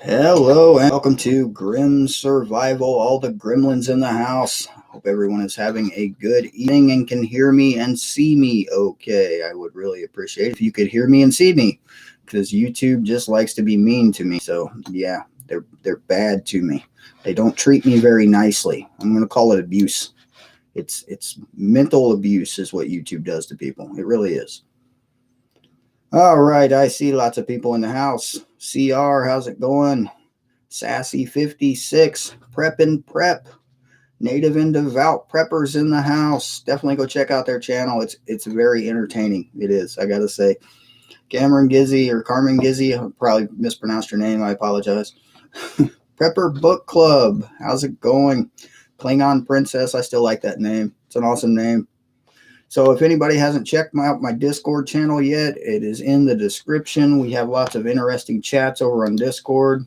Hello and welcome to Grim Survival. All the gremlins in the house. Hope everyone is having a good evening and can hear me and see me okay. I would really appreciate it if you could hear me and see me, because YouTube just likes to be mean to me. So yeah, they're bad to me. They don't treat me very nicely. I'm going to call it abuse. It's mental abuse is what YouTube does to people. It really is. All right, I see lots of people in the house. CR, how's it going? Sassy 56, Prep and Prep, Native and Devout Preppers in the house. Definitely go check out their channel. It's very entertaining. It is, I gotta say. Cameron Gizzy or Carmen Gizzy, I probably mispronounced your name. I apologize. Prepper Book Club, how's it going? Klingon Princess, I still like that name. It's an awesome name. So if anybody hasn't checked out my Discord channel yet, it is in the description. We have lots of interesting chats over on Discord.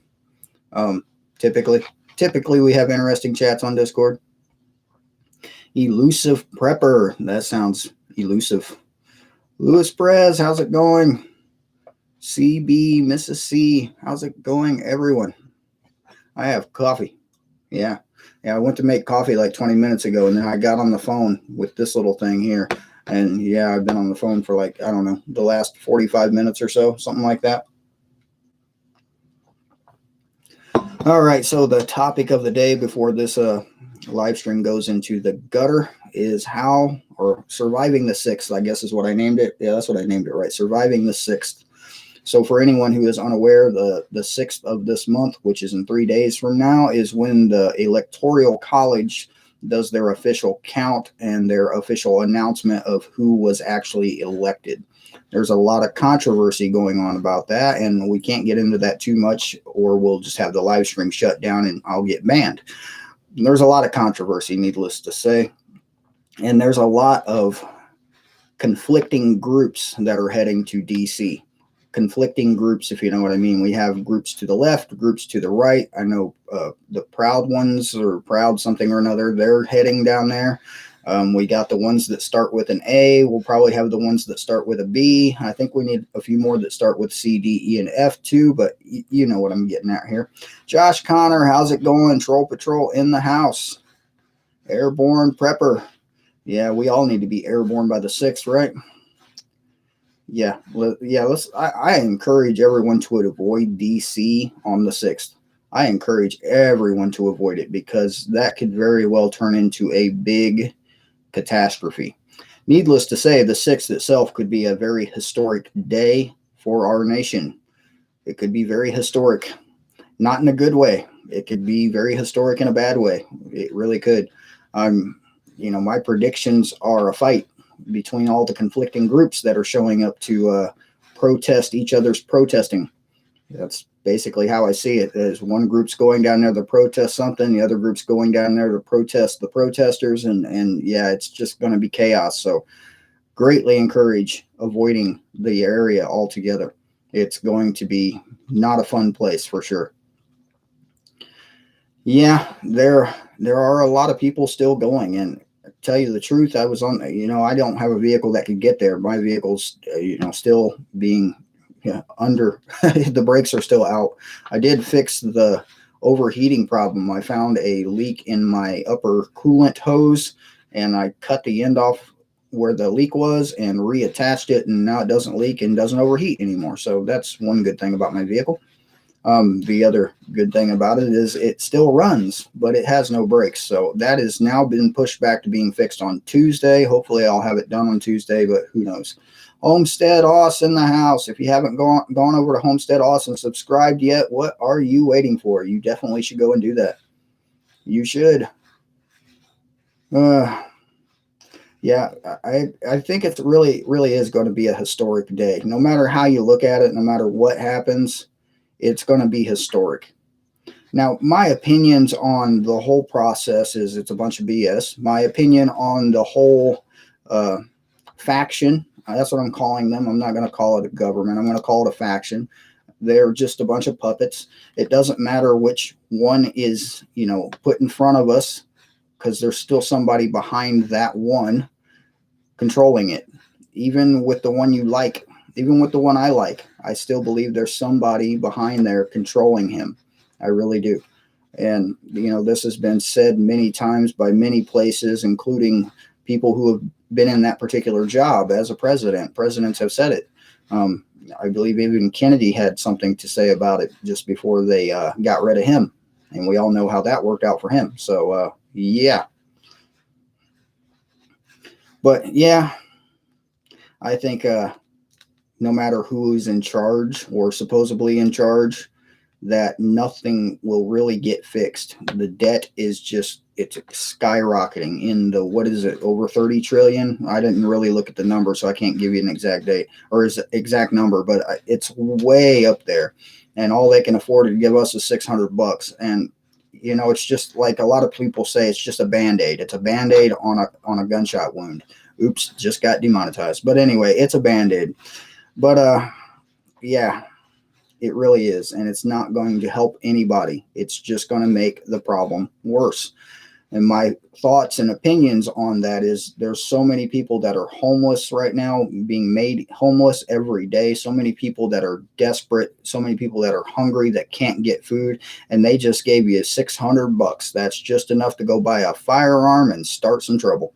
Typically we have interesting chats on Discord. Elusive Prepper, that sounds elusive. Louis Perez, how's it going? CB, Mrs. C, how's it going, everyone? I have coffee. Yeah, I went to make coffee like 20 minutes ago, and then I got on the phone with this little thing here. And yeah, I've been on the phone for like, I don't know, the last 45 minutes or so, something like that. All right, so the topic of the day before this live stream goes into the gutter is surviving the 6th, I guess is what I named it. Yeah, that's what I named it, right? Surviving the 6th. So for anyone who is unaware, the 6th of this month, which is in 3 days from now, is when the Electoral College does their official count and their official announcement of who was actually elected. There's a lot of controversy going on about that, and we can't get into that too much, or we'll just have the live stream shut down and I'll get banned. There's a lot of controversy, needless to say, and there's a lot of conflicting groups that are heading to DC. Conflicting groups, if you know what I mean. We have groups to the left, groups to the right. I know the Proud Ones, or Proud something or another, they're heading down there. We got the ones that start with an A. We'll probably have the ones that start with a B. I think we need a few more that start with C, D, E, and F too, but you know what I'm getting at here. Josh Connor, how's it going? Troll Patrol in the house. Airborne Prepper. Yeah, we all need to be airborne by the 6th, right? Yeah, I encourage everyone to avoid DC on the 6th. I encourage everyone to avoid it, because that could very well turn into a big catastrophe. Needless to say, the 6th itself could be a very historic day for our nation. It could be very historic, not in a good way. It could be very historic in a bad way. It really could. My predictions are a fight between all the conflicting groups that are showing up to protest each other's protesting. That's basically how I see it. There's one group's going down there to protest something, the other group's going down there to protest the protesters, and yeah, it's just going to be chaos. So greatly encourage avoiding the area altogether. It's going to be not a fun place for sure. Yeah, there are a lot of people still going, and tell you the truth, I was on, I don't have a vehicle that could get there. My vehicle's, still being under, the brakes are still out. I did fix the overheating problem. I found a leak in my upper coolant hose, and I cut the end off where the leak was and reattached it, and now it doesn't leak and doesn't overheat anymore. So that's one good thing about my vehicle. The other good thing about it is it still runs, but it has no brakes. So that has now been pushed back to being fixed on Tuesday. Hopefully I'll have it done on Tuesday, but who knows. Homestead Oz in the house. If you haven't gone over to Homestead Oz and subscribed yet, what are you waiting for? You definitely should go and do that. You should. Yeah, I think it really is going to be a historic day. No matter how you look at it, no matter what happens, it's going to be historic. Now, my opinions on the whole process is it's a bunch of BS. My opinion on the whole faction, that's what I'm calling them. I'm not going to call it a government. I'm going to call it a faction. They're just a bunch of puppets. It doesn't matter which one is, put in front of us, because there's still somebody behind that one controlling it. Even with the one you like, even with the one I like, I still believe there's somebody behind there controlling him. I really do. And, this has been said many times by many places, including people who have been in that particular job as a president. Presidents have said it. I believe even Kennedy had something to say about it just before they got rid of him. And we all know how that worked out for him. So, yeah. But, yeah, I think no matter who's in charge or supposedly in charge, that nothing will really get fixed. The debt is just, it's skyrocketing in the, what is it, over 30 trillion? I didn't really look at the number, so I can't give you an exact date or exact number, but it's way up there. And all they can afford to give us is $600. And, it's just like a lot of people say, it's just a Band-Aid. It's a Band-Aid on a gunshot wound. Oops, just got demonetized. But anyway, it's a Band-Aid. But, yeah. It really is, and it's not going to help anybody. It's just going to make the problem worse. And my thoughts and opinions on that is there's so many people that are homeless right now, being made homeless every day. So many people that are desperate, so many people that are hungry that can't get food, and they just gave you $600. That's just enough to go buy a firearm and start some trouble.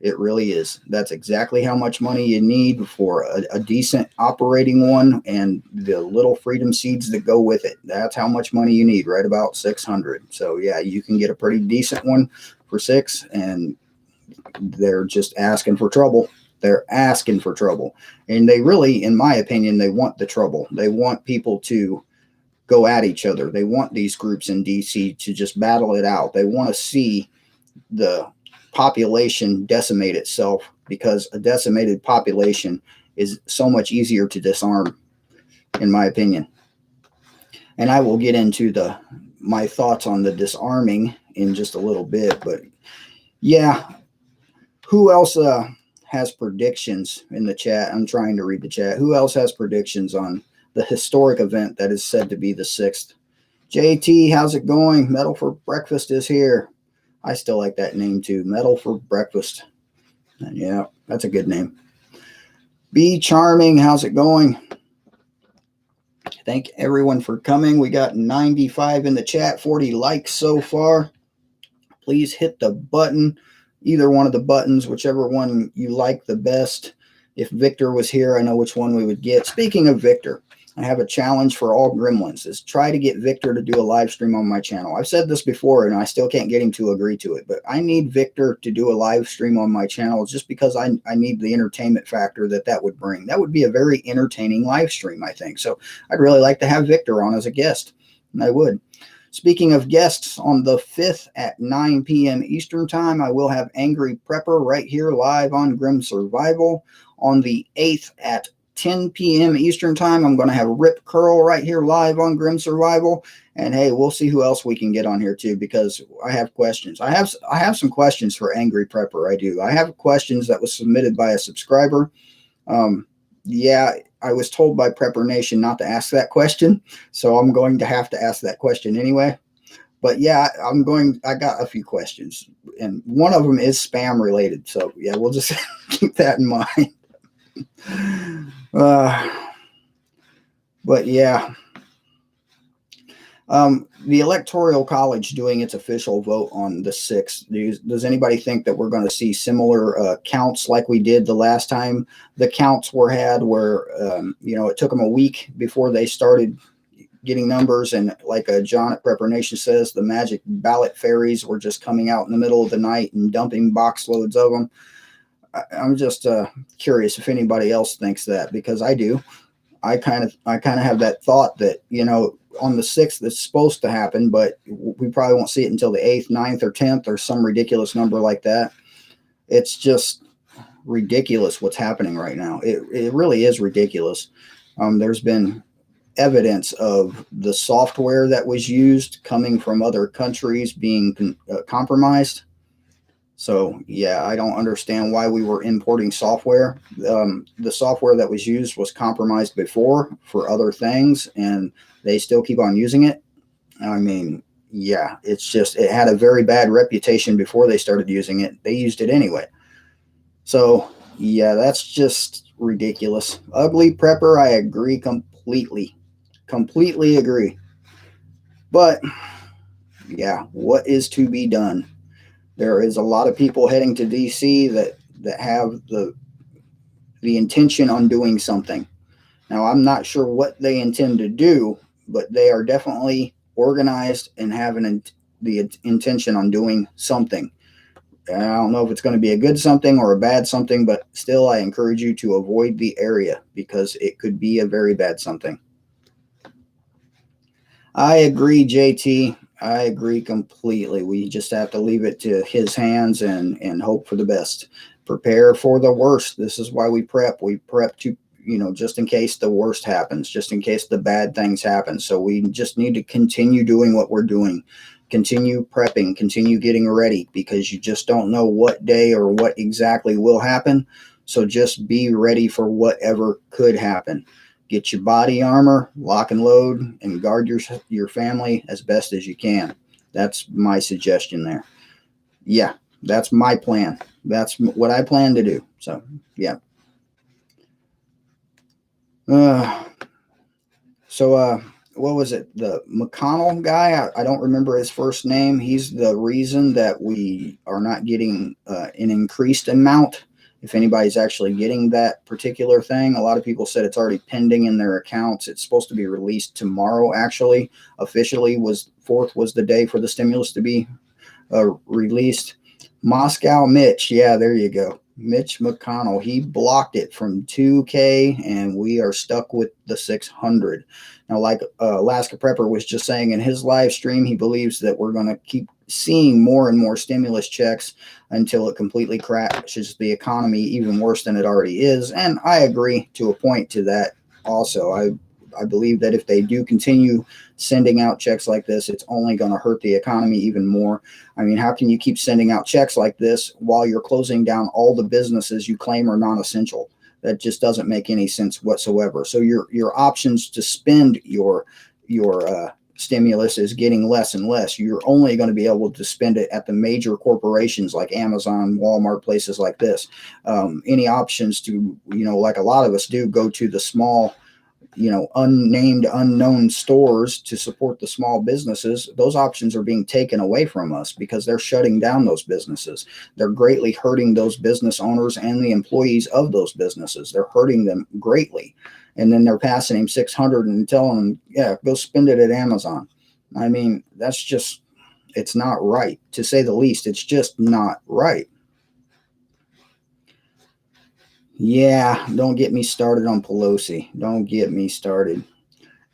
It really is. That's exactly how much money you need for a decent operating one and the little freedom seeds that go with it. That's how much money you need, right about 600. So yeah, you can get a pretty decent one for $6, and they're just asking for trouble. They're asking for trouble. And they really, in my opinion, they want the trouble. They want people to go at each other. They want these groups in DC to just battle it out. They want to see the population decimate itself, because a decimated population is so much easier to disarm, in my opinion. And I will get into my thoughts on the disarming in just a little bit. But yeah, who else has predictions in the chat? I'm trying to read the chat. Who else has predictions on the historic event that is said to be the 6th? JT, how's it going? Metal for Breakfast is here. I still like that name too. Metal for Breakfast. And yeah, that's a good name. Be Charming, how's it going? Thank everyone for coming. We got 95 in the chat, 40 likes so far. Please hit the button, either one of the buttons, whichever one you like the best. If Victor was here, I know which one we would get. Speaking of Victor, I have a challenge for all gremlins, is try to get Victor to do a live stream on my channel. I've said this before, and I still can't get him to agree to it, but I need Victor to do a live stream on my channel just because I need the entertainment factor that would bring. That would be a very entertaining live stream, I think. So I'd really like to have Victor on as a guest, and I would. Speaking of guests, on the 5th at 9 p.m. Eastern Time, I will have Angry Prepper right here live on Grim Survival. On the 8th at 10 p.m. Eastern Time, I'm going to have Rip Curl right here live on Grim Survival. And hey, we'll see who else we can get on here too, because I have questions. I have some questions for Angry Prepper. I do. I have questions that was submitted by a subscriber. Yeah, I was told by Prepper Nation not to ask that question, so I'm going to have to ask that question anyway. But yeah, I got a few questions, and one of them is spam related. So yeah, we'll just keep that in mind. But yeah, the Electoral College doing its official vote on the 6th. Does anybody think that we're going to see similar counts like we did the last time the counts were had, where it took them a week before they started getting numbers, and like John at Prepper Nation says, the magic ballot fairies were just coming out in the middle of the night and dumping box loads of them? I'm just curious if anybody else thinks that, because I do. I kind of have that thought that, on the 6th it's supposed to happen, but we probably won't see it until the 8th, 9th, or 10th, or some ridiculous number like that. It's just ridiculous what's happening right now. It really is ridiculous. There's been evidence of the software that was used coming from other countries being compromised. So yeah, I don't understand why we were importing software. The software that was used was compromised before for other things, and they still keep on using it. I mean, yeah, it's just, it had a very bad reputation before they started using it. They used it anyway. So Yeah, that's just ridiculous. Ugly prepper, I agree completely. Completely agree. But yeah, what is to be done? There is a lot of people heading to DC that have the intention on doing something. Now, I'm not sure what they intend to do, but they are definitely organized and have the intention on doing something. And I don't know if it's going to be a good something or a bad something, but still, I encourage you to avoid the area because it could be a very bad something. I agree, JT. I agree completely. We just have to leave it to his hands and hope for the best. Prepare for the worst. This is why we prep. We prep to, just in case the worst happens, just in case the bad things happen. So we just need to continue doing what we're doing. Continue prepping, continue getting ready because you just don't know what day or what exactly will happen. So just be ready for whatever could happen. Get your body armor, lock and load, and guard your family as best as you can. That's my suggestion there. Yeah, that's my plan. That's what I plan to do. So, yeah. Uh, so, what was it? The McConnell guy? I don't remember his first name. He's the reason that we are not getting an increased amount. If anybody's actually getting that particular thing, a lot of people said it's already pending in their accounts. It's supposed to be released tomorrow. Actually, officially was 4th was the day for the stimulus to be released. Moscow Mitch, yeah, there you go. Mitch McConnell, he blocked it from 2K, and we are stuck with the 600. Now, like Alaska Prepper was just saying in his live stream, he believes that we're going to keep seeing more and more stimulus checks until it completely crashes the economy even worse than it already is. And I agree to a point to that also. I believe that if they do continue sending out checks like this, it's only going to hurt the economy even more. I mean, how can you keep sending out checks like this while you're closing down all the businesses you claim are non-essential? That just doesn't make any sense whatsoever. So your options to spend your stimulus is getting less and less. You're only going to be able to spend it at the major corporations like Amazon, Walmart, places like this. Any options to, like a lot of us do, go to the small, unnamed, unknown stores to support the small businesses, those options are being taken away from us because they're shutting down those businesses. They're greatly hurting those business owners and the employees of those businesses. They're hurting them greatly. And then they're passing him 600 and telling him, yeah, go spend it at Amazon. I mean, that's just, it's not right, to say the least. It's just not right. Yeah, don't get me started on Pelosi. Don't get me started.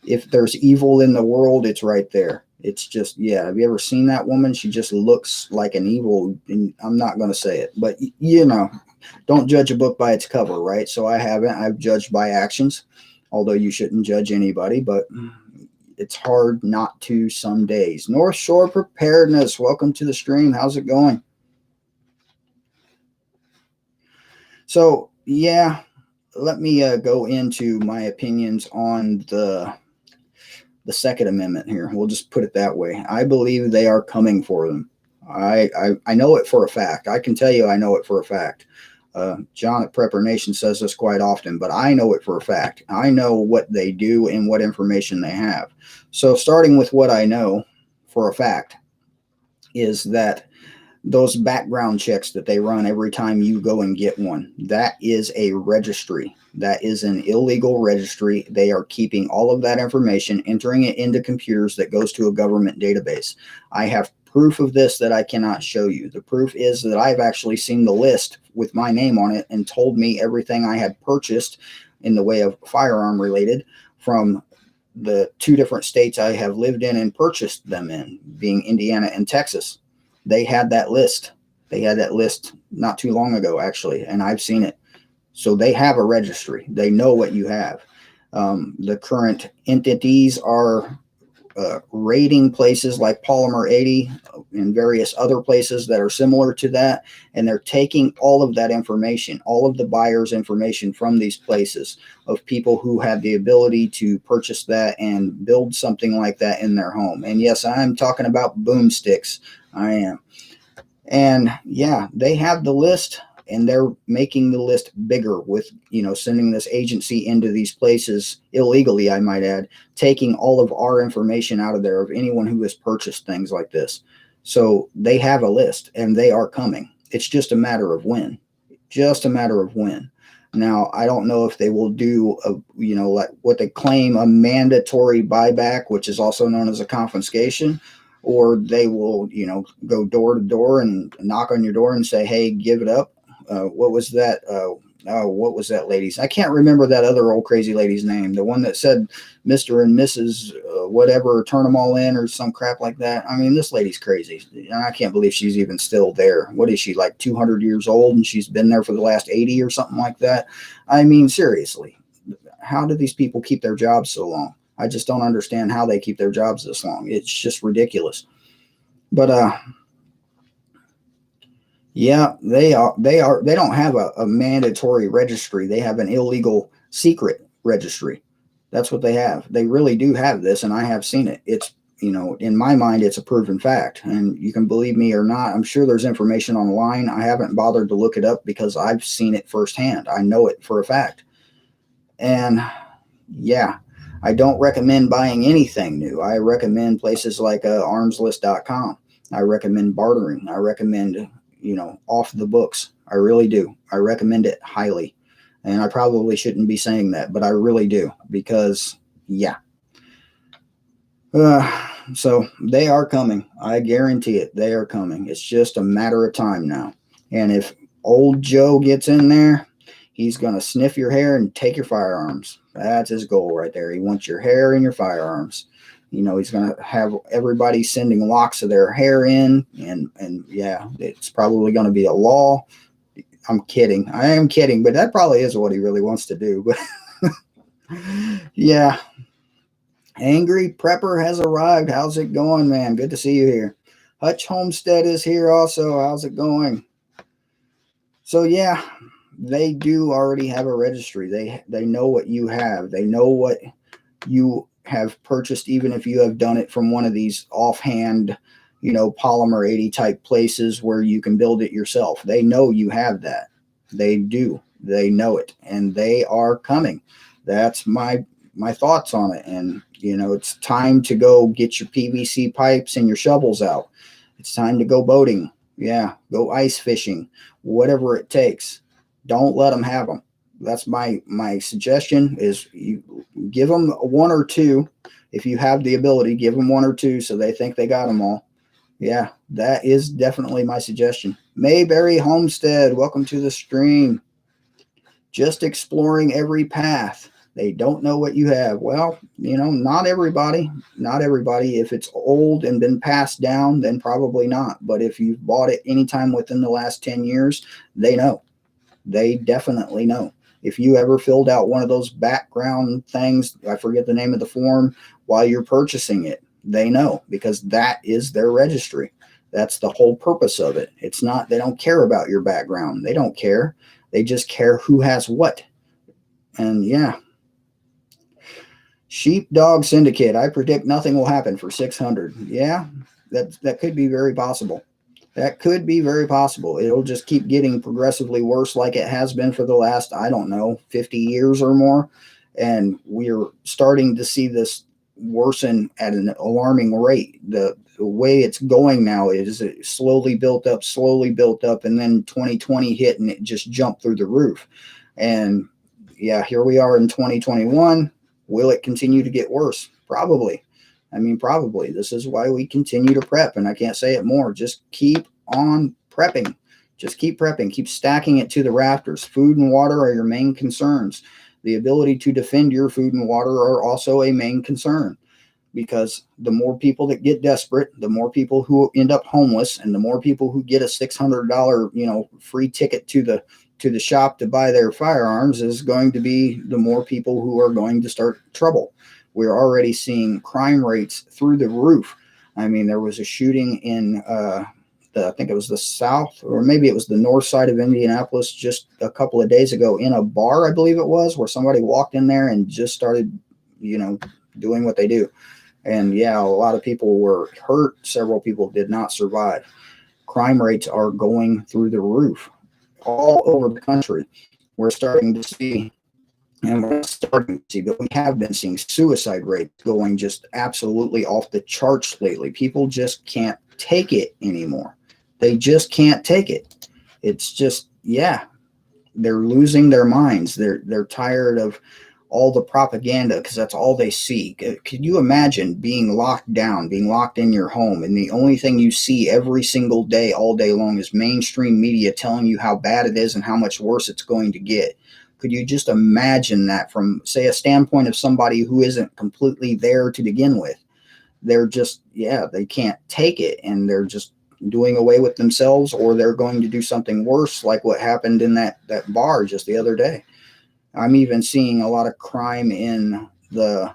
If there's evil in the world, it's right there. It's just, yeah. Have you ever seen that woman? She just looks like an evil, and I'm not going to say it, but don't judge a book by its cover, right? So I haven't. I've judged by actions, although you shouldn't judge anybody, but it's hard not to some days. North Shore Preparedness, welcome to the stream. How's it going? So, yeah, let me go into my opinions on the Second Amendment here. We'll just put it that way. I believe they are coming for them. I know it for a fact. I can tell you I know it for a fact. John at Prepper Nation says this quite often, but I know it for a fact. I know what they do and what information they have. So starting with what I know for a fact is that those background checks that they run every time you go and get one, that is a registry. That is an illegal registry. They are keeping all of that information, entering it into computers that goes to a government database. I have proof of this that I cannot show you. The proof is that I've actually seen the list with my name on it and told me everything I had purchased in the way of firearm related from the 2 different states I have lived in and purchased them in, being Indiana and Texas. They had that list. They had that list not too long ago, actually, and I've seen it. So they have a registry. They know what you have. The current entities are raiding places like Polymer 80 and various other places that are similar to that, and they're taking all of that information, all of the buyers' information from these places of people who have the ability to purchase that and build something like that in their home. And yes, I'm talking about boomsticks. I am. And yeah, they have the list and they're making the list bigger with, sending this agency into these places illegally, I might add, taking all of our information out of there of anyone who has purchased things like this. So they have a list and they are coming. It's just a matter of when. Just a matter of when. Now, I don't know if they will do like what they claim, a mandatory buyback, which is also known as a confiscation, or they will, go door to door and knock on your door and say, hey, give it up. What was that? What was that lady's? I can't remember that other old crazy lady's name. The one that said Mr. and Mrs. Whatever, turn them all in or some crap like that. I mean, this lady's crazy. And I can't believe she's even still there. What is she, like 200 years old, and she's been there for the last 80 or something like that? I mean, seriously, how do these people keep their jobs so long? I just don't understand how they keep their jobs this long. It's just ridiculous. But yeah, they don't have a mandatory registry. They have an illegal secret registry. That's what they have. They really do have this, and I have seen it. It's, in my mind, it's a proven fact, and you can believe me or not. I'm sure there's information online. I haven't bothered to look it up because I've seen it firsthand. I know it for a fact. And yeah, I don't recommend buying anything new. I recommend places like armslist.com. I recommend bartering. I recommend, off the books. I really do. I recommend it highly. And I probably shouldn't be saying that, but I really do, because yeah. So they are coming. I guarantee it. They are coming. It's just a matter of time now. And if old Joe gets in there, he's going to sniff your hair and take your firearms. That's his goal right there. He wants your hair and your firearms. He's going to have everybody sending locks of their hair in, and yeah, it's probably going to be a law. I'm kidding. I am kidding, but that probably is what he really wants to do. But yeah. Angry Prepper has arrived. How's it going, man? Good to see you here. Hutch Homestead is here also. How's it going? So yeah, they do already have a registry. They know what you have. They know what you have purchased, even if you have done it from one of these offhand, Polymer 80 type places where you can build it yourself. They know you have that. They do. They know it, and they are coming. That's my thoughts on it. And it's time to go get your PVC pipes and your shovels out. It's time to go boating. Yeah, go ice fishing, whatever it takes. Don't let them have them. That's my suggestion, is you give them one or two. If you have the ability, give them one or two so they think they got them all. Yeah, that is definitely my suggestion. Mayberry Homestead, welcome to the stream. Just exploring every path. They don't know what you have. Well, not everybody. Not everybody. If it's old and been passed down, then probably not. But if you've bought it anytime within the last 10 years, they know. They definitely know. If you ever filled out one of those background things, I forget the name of the form, while you're purchasing it, they know, because that is their registry. That's the whole purpose of it. It's not, they don't care about your background. They don't care. They just care who has what. And yeah. Sheepdog Syndicate. I predict nothing will happen for 600. Yeah, that could be very possible. That could be very possible. It'll just keep getting progressively worse, like it has been for the last, 50 years or more. And we're starting to see this worsen at an alarming rate. The way it's going now is it slowly built up, and then 2020 hit and it just jumped through the roof. And yeah, here we are in 2021. Will it continue to get worse? Probably. Probably. This is why we continue to prep, and I can't say it more. Just keep on prepping. Just keep prepping. Keep stacking it to the rafters. Food and water are your main concerns. The ability to defend your food and water are also a main concern, because the more people that get desperate, the more people who end up homeless, and the more people who get a $600, free ticket to the shop to buy their firearms is going to be the more people who are going to start trouble. We're already seeing crime rates through the roof. There was a shooting in, I think it was the south, or maybe it was the north side of Indianapolis just a couple of days ago in a bar, I believe it was, where somebody walked in there and just started, doing what they do. And yeah, a lot of people were hurt. Several people did not survive. Crime rates are going through the roof. all over the country. We're starting to see, and we're not starting to see, but we have been seeing suicide rates going just absolutely off the charts lately. People just can't take it anymore. They just can't take it. It's just, yeah, they're losing their minds. They're tired of all the propaganda because that's all they see. Could you imagine being locked down, being locked in your home, and the only thing you see every single day, all day long, is mainstream media telling you how bad it is and how much worse it's going to get? Could you just imagine that from, say, a standpoint of somebody who isn't completely there to begin with? They're just, yeah, they can't take it, and they're just doing away with themselves, or they're going to do something worse, like what happened in that bar just the other day. I'm even seeing a lot of crime in the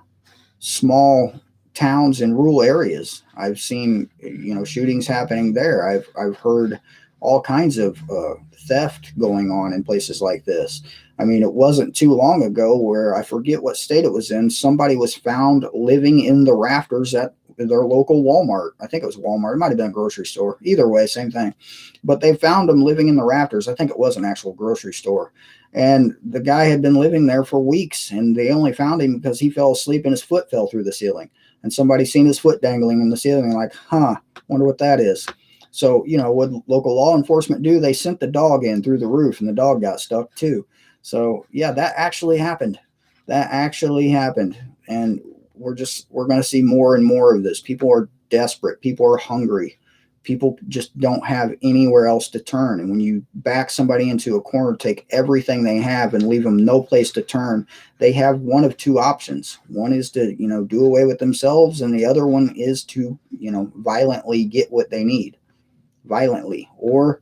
small towns and rural areas. I've seen, shootings happening there. I've heard all kinds of theft going on in places like this. I mean, it wasn't too long ago where, I forget what state it was in, somebody was found living in the rafters at their local Walmart. I think it was Walmart. It might have been a grocery store. Either way, same thing. But they found him living in the rafters. I think it was an actual grocery store. And the guy had been living there for weeks, and they only found him because he fell asleep and his foot fell through the ceiling. And somebody seen his foot dangling in the ceiling, like, wonder what that is. So, what local law enforcement do? They sent the dog in through the roof, and the dog got stuck too. So, yeah, that actually happened. That actually happened. And we're going to see more and more of this. People are desperate. People are hungry. People just don't have anywhere else to turn. And when you back somebody into a corner, take everything they have and leave them no place to turn, they have one of two options. One is to, do away with themselves. And the other one is to, violently get what they need violently. Or,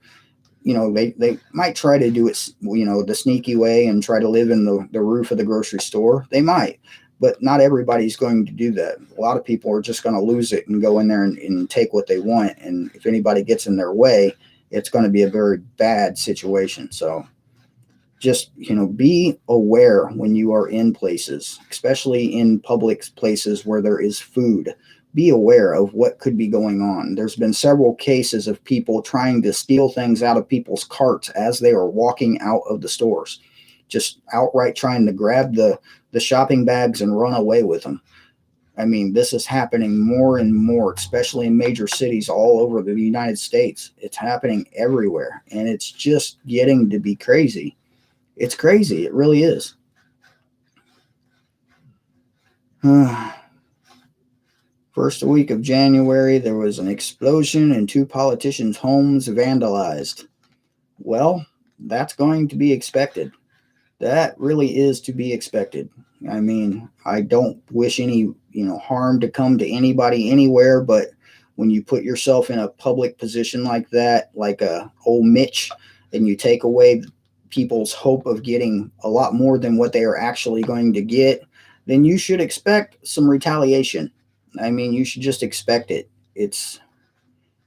they might try to do it, the sneaky way and try to live in the roof of the grocery store. They might. But not everybody's going to do that. A lot of people are just going to lose it and go in there and take what they want. And if anybody gets in their way, it's going to be a very bad situation. So just, be aware when you are in places, especially in public places where there is food. Be aware of what could be going on. There's been several cases of people trying to steal things out of people's carts as they are walking out of the stores. Just outright trying to grab the shopping bags and run away with them. I mean, this is happening more and more, especially in major cities all over the United States. It's happening everywhere, and it's just getting to be crazy. It's crazy. It really is. First week of January, there was an explosion and 2 politicians' homes vandalized. Well, that's going to be expected. That really is to be expected. I mean, I don't wish any, harm to come to anybody anywhere, but when you put yourself in a public position like that, like old Mitch, and you take away people's hope of getting a lot more than what they are actually going to get, then you should expect some retaliation. I mean, you should just expect it. It's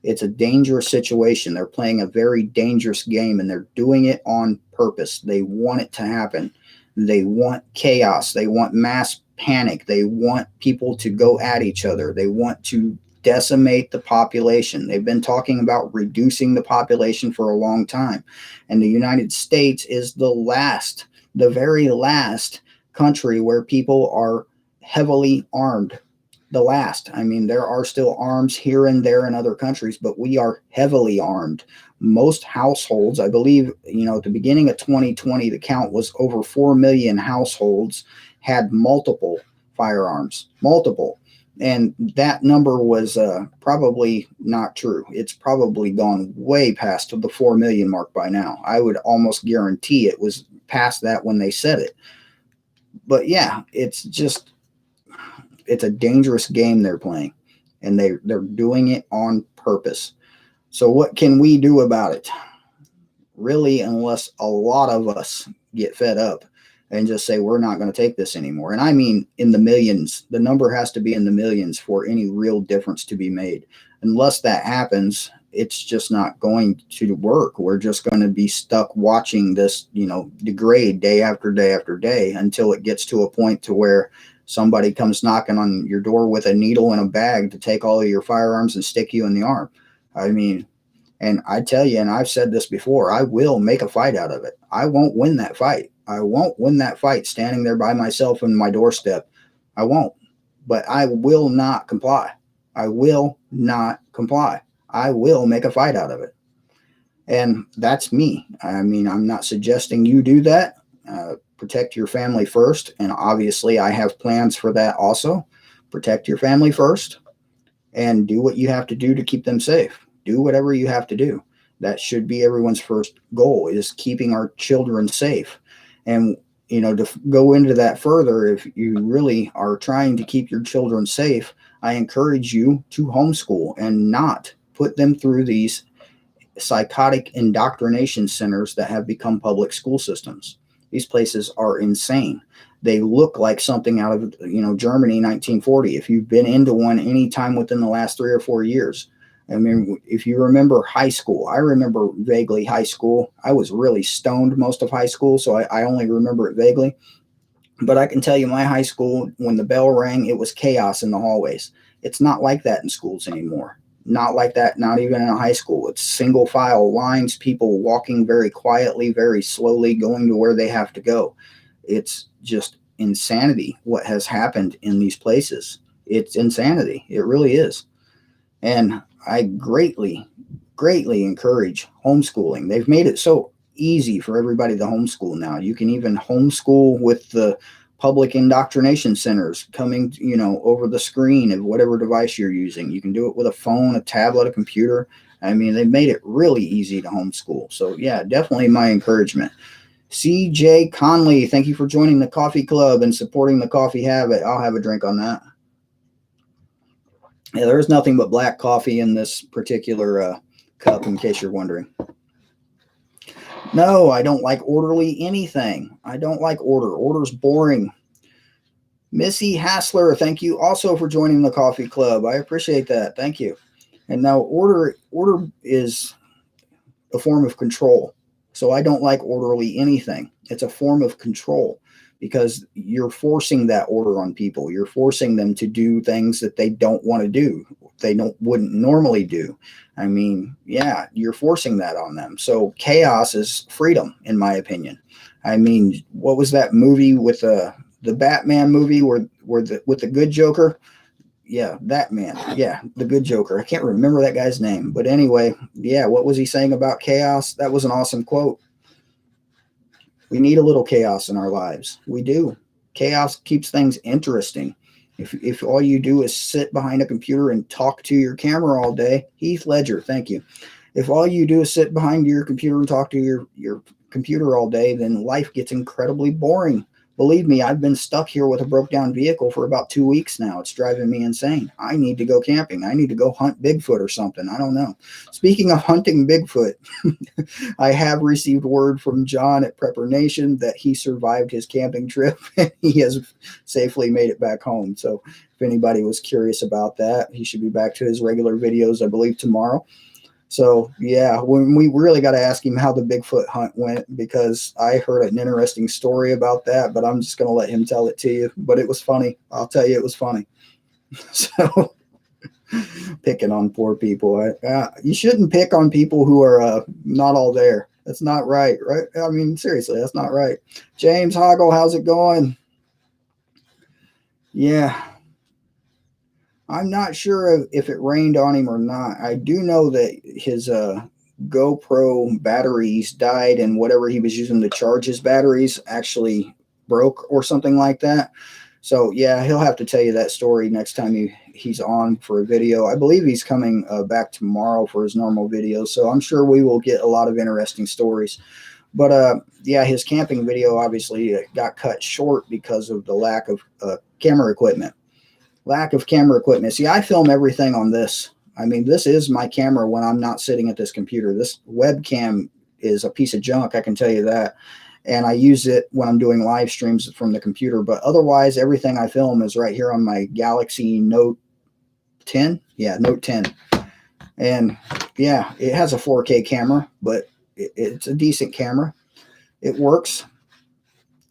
a dangerous situation. They're playing a very dangerous game, and they're doing it on purpose. They want it to happen. They want chaos. They want mass panic. They want people to go at each other. They want to decimate the population. They've been talking about reducing the population for a long time. And the United States is the very last country where people are heavily armed. The last. I mean, there are still arms here and there in other countries, but we are heavily armed. Most households, I believe, at the beginning of 2020, the count was over 4 million households had multiple firearms, multiple. And that number was probably not true. It's probably gone way past the 4 million mark by now. I would almost guarantee it was past that when they said it. But yeah, it's a dangerous game they're playing, and they're doing it on purpose. So what can we do about it? Really, unless a lot of us get fed up and just say, we're not going to take this anymore. And I mean, in the millions. The number has to be in the millions for any real difference to be made. Unless that happens, it's just not going to work. We're just going to be stuck watching this, degrade day after day after day until it gets to a point to where somebody comes knocking on your door with a needle and a bag to take all of your firearms and stick you in the arm. I mean, And I tell you, and I've said this before, I will make a fight out of it. I won't win that fight. I won't win that fight standing there by myself on my doorstep. I won't. But I will not comply. I will not comply. I will make a fight out of it. And that's me. I mean, I'm not suggesting you do that. Protect your family first. And obviously, I have plans for that also. Protect your family first and do what you have to do to keep them safe. Do whatever you have to do. That should be everyone's first goal, is keeping our children safe. And, you know, to go into that further, if you really are trying to keep your children safe, I encourage you to homeschool and not put them through these psychotic indoctrination centers that have become public school systems. These places are insane. They look like something out of, you know, Germany 1940. If you've been into one any time within the last 3 or 4 years, I mean, if you remember high school, I remember vaguely high school. I was really stoned most of high school, so I only remember it vaguely. But I can tell you, my high school, when the bell rang, it was chaos in the hallways. It's not like that in schools anymore. Not like that, not even in a high school. It's single file lines, people walking very quietly, very slowly, going to where they have to go. It's just insanity what has happened in these places. It's insanity. It really is. And I greatly, greatly encourage homeschooling. They've made it so easy for everybody to homeschool now. You can even homeschool with the public indoctrination centers coming, you know, over the screen of whatever device you're using. You can do it with a phone, a tablet, a computer. I mean, they made it really easy to homeschool. So yeah, definitely my encouragement. CJ Conley, thank you for joining the coffee club and supporting the coffee habit. I'll have a drink on that. Yeah, there's nothing but black coffee in this particular cup, in case you're wondering. No, I don't like orderly anything. I don't like order. Order's boring. Missy Hassler, thank you also for joining the coffee club. I appreciate that. Thank you. And now order is a form of control. So I don't like orderly anything. It's a form of control because you're forcing that order on people. You're forcing them to do things that they don't want to do. They wouldn't normally do. I mean, yeah, you're forcing that on them. So chaos is freedom, in my opinion. I mean, what was that movie with the Batman movie where with the good Joker? Yeah, that man. Yeah, the good Joker. I can't remember that guy's name. But anyway, yeah, what was he saying about chaos? That was an awesome quote. We need a little chaos in our lives. We do. Chaos keeps things interesting. If all you do is sit behind a computer and talk to your camera all day, Heath Ledger, thank you. If all you do is sit behind your computer and talk to your computer all day, then life gets incredibly boring. Believe me, I've been stuck here with a broke down vehicle for about 2 weeks now. It's driving me insane. I need to go camping. I need to go hunt Bigfoot or something. I don't know. Speaking of hunting Bigfoot, I have received word from John at Prepper Nation that he survived his camping trip and he has safely made it back home. So if anybody was curious about that, he should be back to his regular videos, I believe, tomorrow. So, yeah, we really got to ask him how the Bigfoot hunt went because I heard an interesting story about that, but I'm just going to let him tell it to you. But it was funny. I'll tell you, it was funny. So, picking on poor people. You shouldn't pick on people who are not all there. That's not right, right? I mean, seriously, that's not right. James Hoggle, how's it going? Yeah. I'm not sure if it rained on him or not. I do know that his GoPro batteries died and whatever he was using to charge his batteries actually broke or something like that. So, yeah, he'll have to tell you that story next time he's on for a video. I believe he's coming back tomorrow for his normal video. So I'm sure we will get a lot of interesting stories. But, yeah, his camping video obviously got cut short because of the lack of camera equipment. Lack of camera equipment. See, I film everything on this. I mean, this is my camera when I'm not sitting at this computer. This webcam is a piece of junk, I can tell you that. And I use it when I'm doing live streams from the computer. But otherwise, everything I film is right here on my Galaxy Note 10. Yeah, Note 10. And, yeah, it has a 4K camera, but it's a decent camera. It works.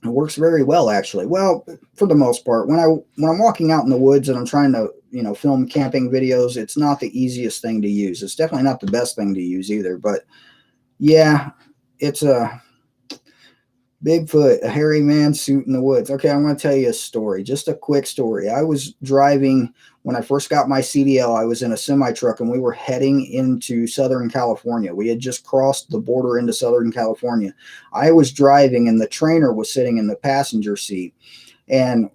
It works very well, actually. Well, for the most part, when I'm walking out in the woods and I'm trying to film camping videos, it's not the easiest thing to use. It's definitely not the best thing to use either. But yeah, it's a Bigfoot, a hairy man suit in the woods. Okay, I'm going to tell you a story, just a quick story. I was driving when I first got my CDL. I was in a semi truck and we were heading into Southern California. We had just crossed the border into Southern California. I was driving and the trainer was sitting in the passenger seat. And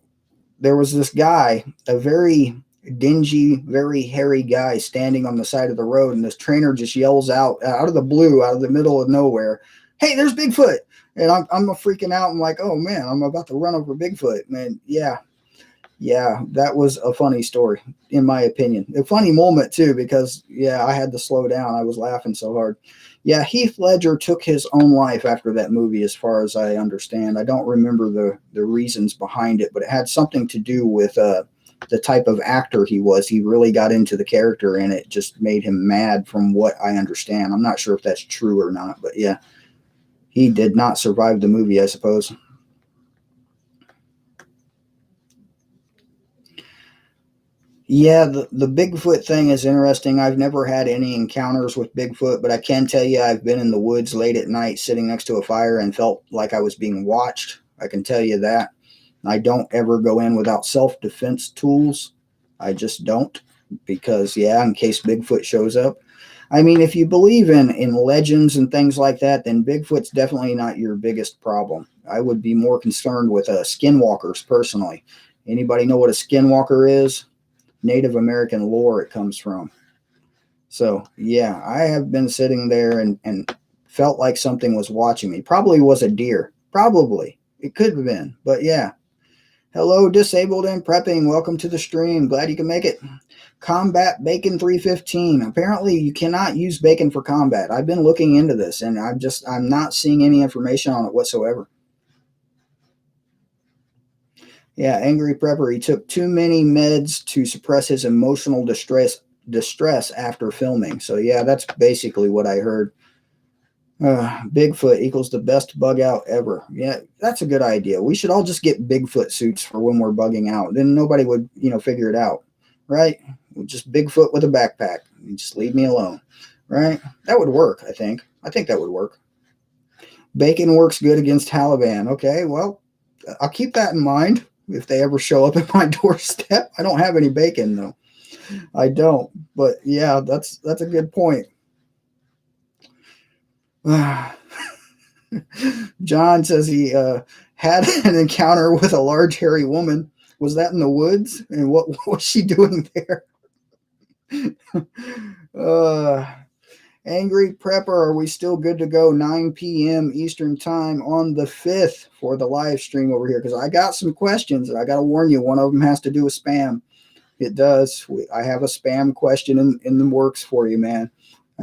there was this guy, a very dingy, very hairy guy standing on the side of the road. And this trainer just yells out of the blue, out of the middle of nowhere, "Hey, there's Bigfoot." And I'm freaking out. I'm like, oh man, I'm about to run over Bigfoot, man. Yeah, that was a funny story, in my opinion. A funny moment too, because yeah, I had to slow down. I was laughing so hard. Yeah, Heath Ledger took his own life after that movie, as far as I understand. I don't remember the reasons behind it, but it had something to do with the type of actor he was. He really got into the character, and it just made him mad, from what I understand. I'm not sure if that's true or not, but yeah. He did not survive the movie, I suppose. Yeah, the Bigfoot thing is interesting. I've never had any encounters with Bigfoot, but I can tell you I've been in the woods late at night sitting next to a fire and felt like I was being watched. I can tell you that. I don't ever go in without self-defense tools. I just don't, because, yeah, in case Bigfoot shows up. I mean, if you believe in legends and things like that, then Bigfoot's definitely not your biggest problem. I would be more concerned with skinwalkers personally. Anybody know what a skinwalker is? Native American lore it comes from. So, yeah, I have been sitting there and felt like something was watching me. Probably was a deer. Probably. It could have been. But, yeah. Hello, Disabled and Prepping. Welcome to the stream. Glad you can make it. Combat Bacon 315. Apparently you cannot use bacon for combat. I've been looking into this and I'm not seeing any information on it whatsoever. Yeah, Angry Prepper. He took too many meds to suppress his emotional distress after filming. So yeah, that's basically what I heard. Bigfoot equals the best bug out ever. Yeah, that's a good idea. We should all just get Bigfoot suits for when we're bugging out. Then nobody would, figure it out, right? Just Bigfoot with a backpack. You just leave me alone, right? That would work, I think. I think that would work. Bacon works good against Taliban. Okay, well, I'll keep that in mind if they ever show up at my doorstep. I don't have any bacon, though. I don't. But, yeah, that's a good point. John says he had an encounter with a large hairy woman. Was that in the woods? And what was she doing there? Angry Prepper, are we still good to go? 9 p.m. Eastern time on the 5th for the live stream over here, because I got some questions and I got to warn you, one of them has to do with spam. It does. I have a spam question in the works for you, man.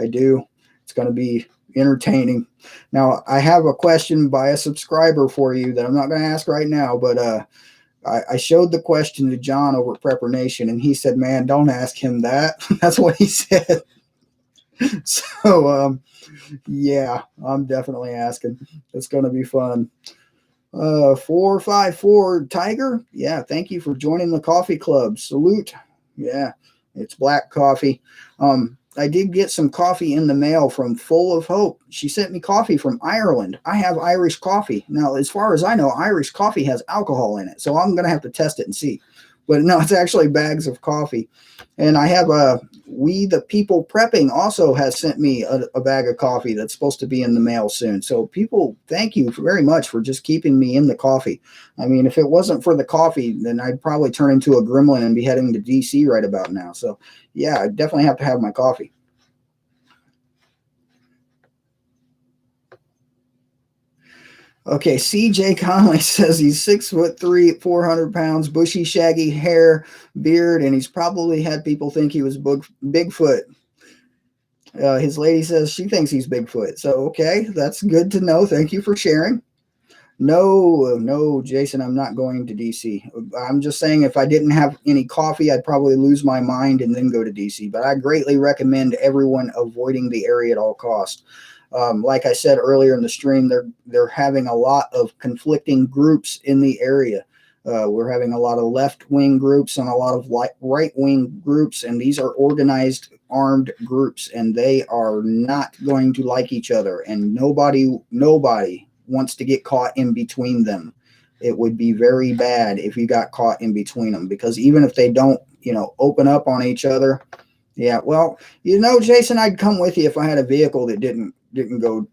I do. It's going to be entertaining. Now, I have a question by a subscriber for you that I'm not going to ask right now, but I showed the question to John over at Prepper Nation, and he said, man, don't ask him that. That's what he said. So, yeah, I'm definitely asking. It's going to be fun. 454 Tiger. Yeah, thank you for joining the coffee club. Salute. Yeah, it's black coffee. I did get some coffee in the mail from Full of Hope. She sent me coffee from Ireland. I have Irish coffee. Now, as far as I know, Irish coffee has alcohol in it, so I'm going to have to test it and see. But no, it's actually bags of coffee. And I have We the People Prepping also has sent me a bag of coffee that's supposed to be in the mail soon. So people, thank you very much for just keeping me in the coffee. I mean, if it wasn't for the coffee, then I'd probably turn into a gremlin and be heading to DC right about now. So yeah, I definitely have to have my coffee. Okay, CJ Conley says he's 6'3", 400 pounds, bushy, shaggy hair, beard, and he's probably had people think he was Bigfoot. His lady says she thinks he's Bigfoot. So, okay, that's good to know. Thank you for sharing. No, Jason, I'm not going to DC. I'm just saying if I didn't have any coffee, I'd probably lose my mind and then go to DC. But I greatly recommend everyone avoiding the area at all costs. Like I said earlier in the stream, they're having a lot of conflicting groups in the area. We're having a lot of left-wing groups and a lot of right-wing groups, and these are organized armed groups, and they are not going to like each other, and nobody wants to get caught in between them. It would be very bad if you got caught in between them, because even if they don't, open up on each other. Yeah, well, Jason, I'd come with you if I had a vehicle that didn't go,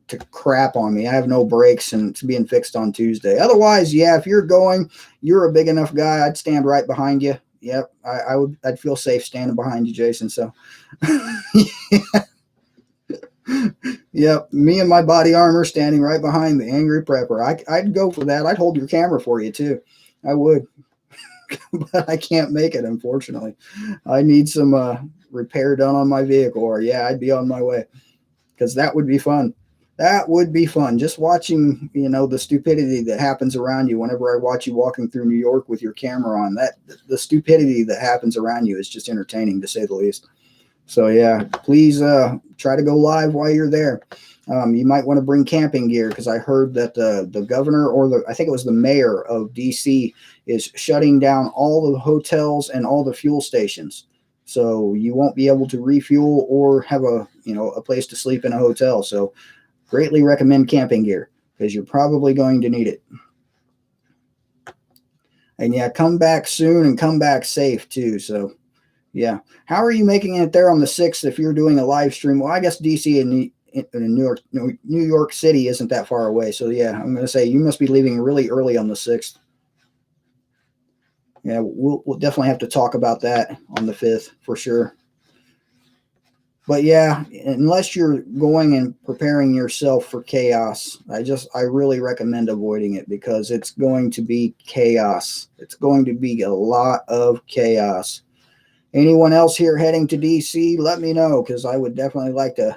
to crap on me. I have no brakes and it's being fixed on Tuesday. Otherwise, yeah, if you're a big enough guy, I'd stand right behind you. Yep, I'd feel safe standing behind you, Jason. So, yep, me and my body armor standing right behind the angry prepper. I'd go for that. I'd hold your camera for you too. I would. But I can't make it, unfortunately. I need some repair done on my vehicle, or yeah, I'd be on my way, because that would be fun. That would be fun. Just watching, the stupidity that happens around you. Whenever I watch you walking through New York with your camera on, the stupidity that happens around you is just entertaining, to say the least. So yeah, please try to go live while you're there. You might want to bring camping gear, because I heard that the governor, or I think it was the mayor of DC, is shutting down all the hotels and all the fuel stations. So you won't be able to refuel or have a place to sleep in a hotel. So greatly recommend camping gear, because you're probably going to need it. And yeah, come back soon and come back safe too. So yeah, how are you making it there on the 6th if you're doing a live stream? Well, I guess DC and New York City isn't that far away. So yeah, I'm going to say you must be leaving really early on the 6th. Yeah, we'll definitely have to talk about that on the 5th for sure. But yeah, unless you're going and preparing yourself for chaos, I really recommend avoiding it, because it's going to be chaos. It's going to be a lot of chaos. Anyone else here heading to DC, let me know, because I would definitely like to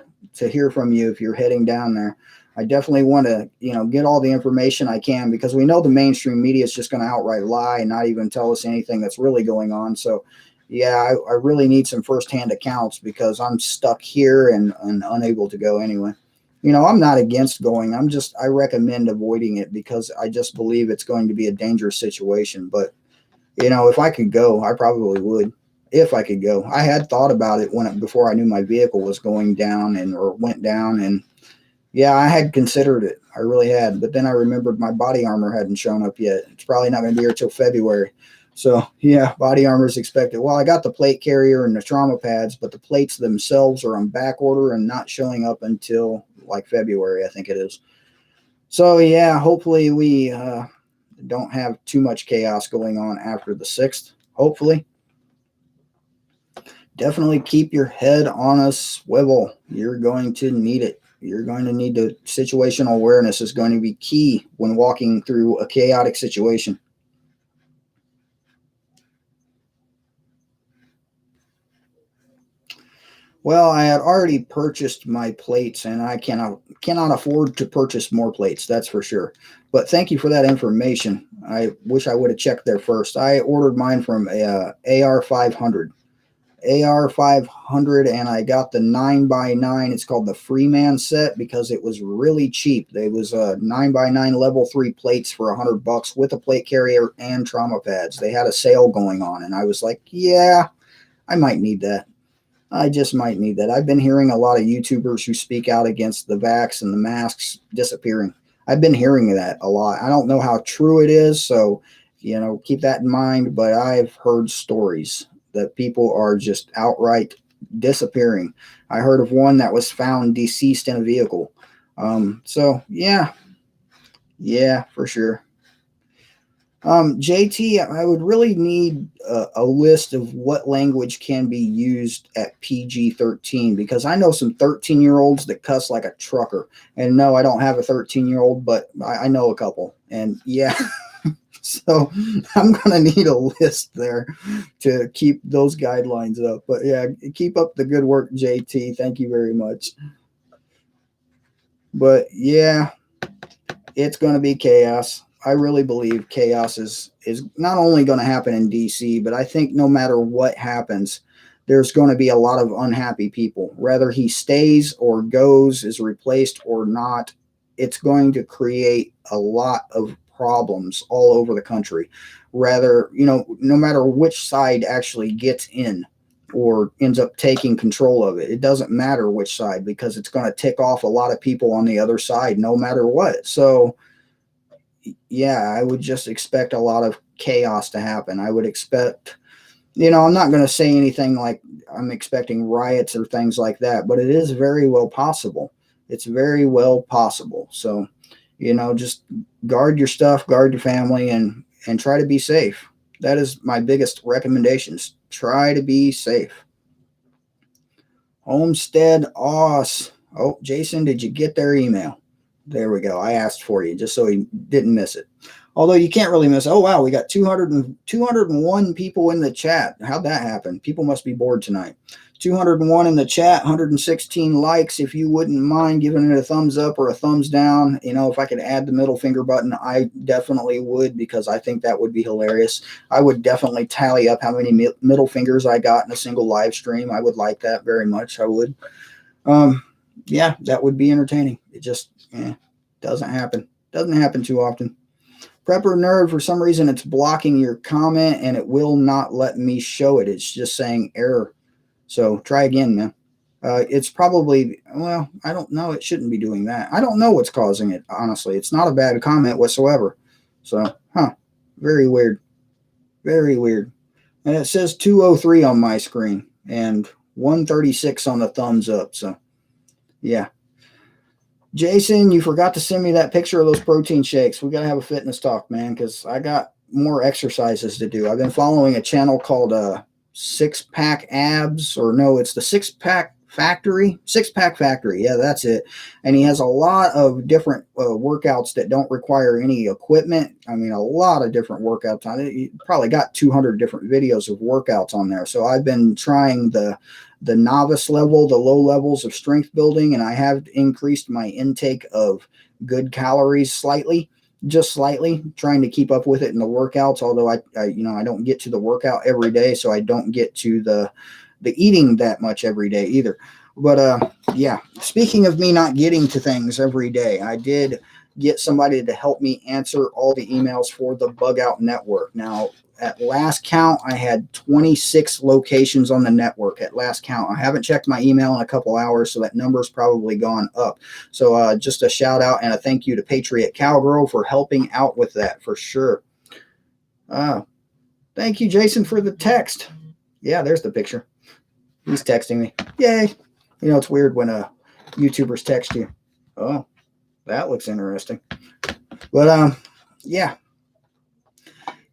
hear from you if you're heading down there. I definitely want to, get all the information I can, because we know the mainstream media is just going to outright lie and not even tell us anything that's really going on. So yeah, I really need some firsthand accounts, because I'm stuck here and unable to go anyway. I'm not against going. I recommend avoiding it, because I just believe it's going to be a dangerous situation. But, if I could go, I probably would. If I could go. I had thought about it before I knew my vehicle was going down or went down. And yeah, I had considered it. I really had. But then I remembered my body armor hadn't shown up yet. It's probably not going to be here till February. So yeah, body armor is expected. Well, I got the plate carrier and the trauma pads, but the plates themselves are on back order and not showing up until like February, I think it is. So yeah, hopefully we don't have too much chaos going on after the 6th. Hopefully. Definitely keep your head on a swivel. You're going to need it. You're going to need the situational awareness is going to be key when walking through a chaotic situation. Well, I had already purchased my plates, and I cannot afford to purchase more plates, that's for sure. But thank you for that information. I wish I would have checked there first. I ordered mine from AR500. AR500, and I got the 9x9. It's called the Freeman set, because it was really cheap. It was 9x9 level 3 plates for $100 with a plate carrier and trauma pads. They had a sale going on, and I was like, yeah, I might need that. I just might need that. I've been hearing a lot of YouTubers who speak out against the vax and the masks disappearing. I've been hearing that a lot. I don't know how true it is, so keep that in mind, but I've heard stories that people are just outright disappearing. I heard of one that was found deceased in a vehicle. So yeah, for sure. JT, I would really need a list of what language can be used at PG-13, because I know some 13-year-olds that cuss like a trucker. And no, I don't have a 13-year-old, but I know a couple. And yeah, so I'm going to need a list there to keep those guidelines up. But yeah, keep up the good work, JT. Thank you very much. But yeah, it's going to be chaos. I really believe chaos is not only going to happen in DC, but I think no matter what happens, there's going to be a lot of unhappy people. Whether he stays or goes, is replaced or not, it's going to create a lot of problems all over the country. Rather, no matter which side actually gets in or ends up taking control of it, it doesn't matter which side, because it's going to tick off a lot of people on the other side no matter what. So yeah, I would just expect a lot of chaos to happen. I would expect, I'm not going to say anything like I'm expecting riots or things like that, but it is very well possible. It's very well possible. So, just guard your stuff, guard your family, and try to be safe. That is my biggest recommendations. Try to be safe. Homestead Oz. Oh, Jason, did you get their email? There we go. I asked for you just so he didn't miss it. Although you can't really miss. Oh, wow. We got 201 people in the chat. How'd that happen? People must be bored tonight. 201 in the chat, 116 likes. If you wouldn't mind giving it a thumbs up or a thumbs down, if I could add the middle finger button, I definitely would, because I think that would be hilarious. I would definitely tally up how many middle fingers I got in a single live stream. I would like that very much. I would. Yeah, that would be entertaining. It just doesn't happen. Doesn't happen too often. Prepper Nerd, for some reason, it's blocking your comment and it will not let me show it. It's just saying error. So try again, man. It's probably, I don't know. It shouldn't be doing that. I don't know what's causing it, honestly. It's not a bad comment whatsoever. So, very weird. Very weird. And it says 203 on my screen and 136 on the thumbs up. So, yeah. Jason, you forgot to send me that picture of those protein shakes. We got to have a fitness talk, man, because I got more exercises to do. I've been following a channel called Six Pack Abs, or no, it's the Six Pack Factory. Yeah, that's it. And he has a lot of different workouts that don't require any equipment. I mean, a lot of different workouts on it. He probably got 200 different videos of workouts on there. So I've been trying the novice level, the low levels of strength building, and I have increased my intake of good calories slightly. Just slightly, trying to keep up with it in the workouts. Although I don't get to the workout every day, so I don't get to the eating that much every day either. But yeah, speaking of me not getting to things every day, I did get somebody to help me answer all the emails for the Bug Out Network. Now, at last count, I had 26 locations on the network at last count. I haven't checked my email in a couple hours, so that number's probably gone up. So just a shout out and a thank you to Patriot Cowgirl for helping out with that for sure. Thank you, Jason, for the text. Yeah, there's the picture. He's texting me. Yay. It's weird when YouTubers text you. Oh, that looks interesting. But yeah.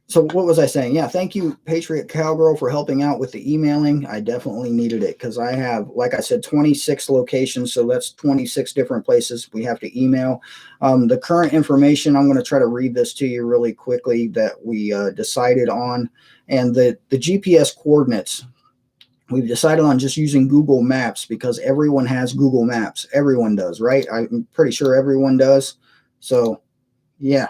So what was I saying? Yeah, thank you, Patriot Cowgirl, for helping out with the emailing. I definitely needed it because I have, like I said, 26 locations. So that's 26 different places we have to email. The current information, I'm going to try to read this to you really quickly that we decided on. And the GPS coordinates, we've decided on just using Google Maps because everyone has Google Maps. Everyone does, right? I'm pretty sure everyone does. So, yeah.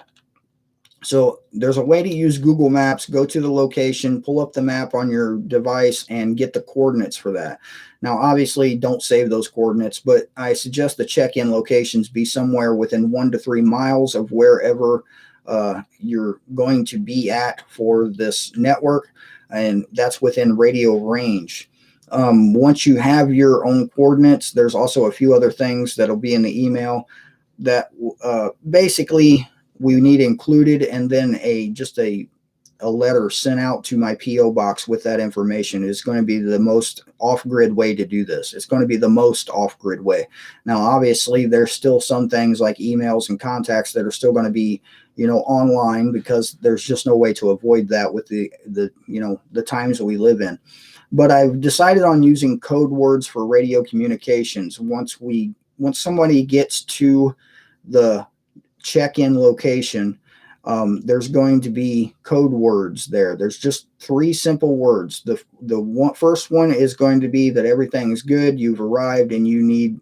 So there's a way to use Google Maps. Go to the location, pull up the map on your device, and get the coordinates for that. Now, obviously, don't save those coordinates, but I suggest the check-in locations be somewhere within 1 to 3 miles of wherever you're going to be at for this network, and that's within radio range. Once you have your own coordinates, there's also a few other things that'll be in the email that basically we need included, and then just a letter sent out to my P.O. box with that information is going to be the most off-grid way to do this. It's going to be the most off-grid way. Now, obviously, there's still some things like emails and contacts that are still going to be, online, because there's just no way to avoid that with the times that we live in. But I've decided on using code words for radio communications. Once somebody gets to the check-in location, there's going to be code words there. There's just 3 simple words. The first one is going to be that everything's good, you've arrived, and you need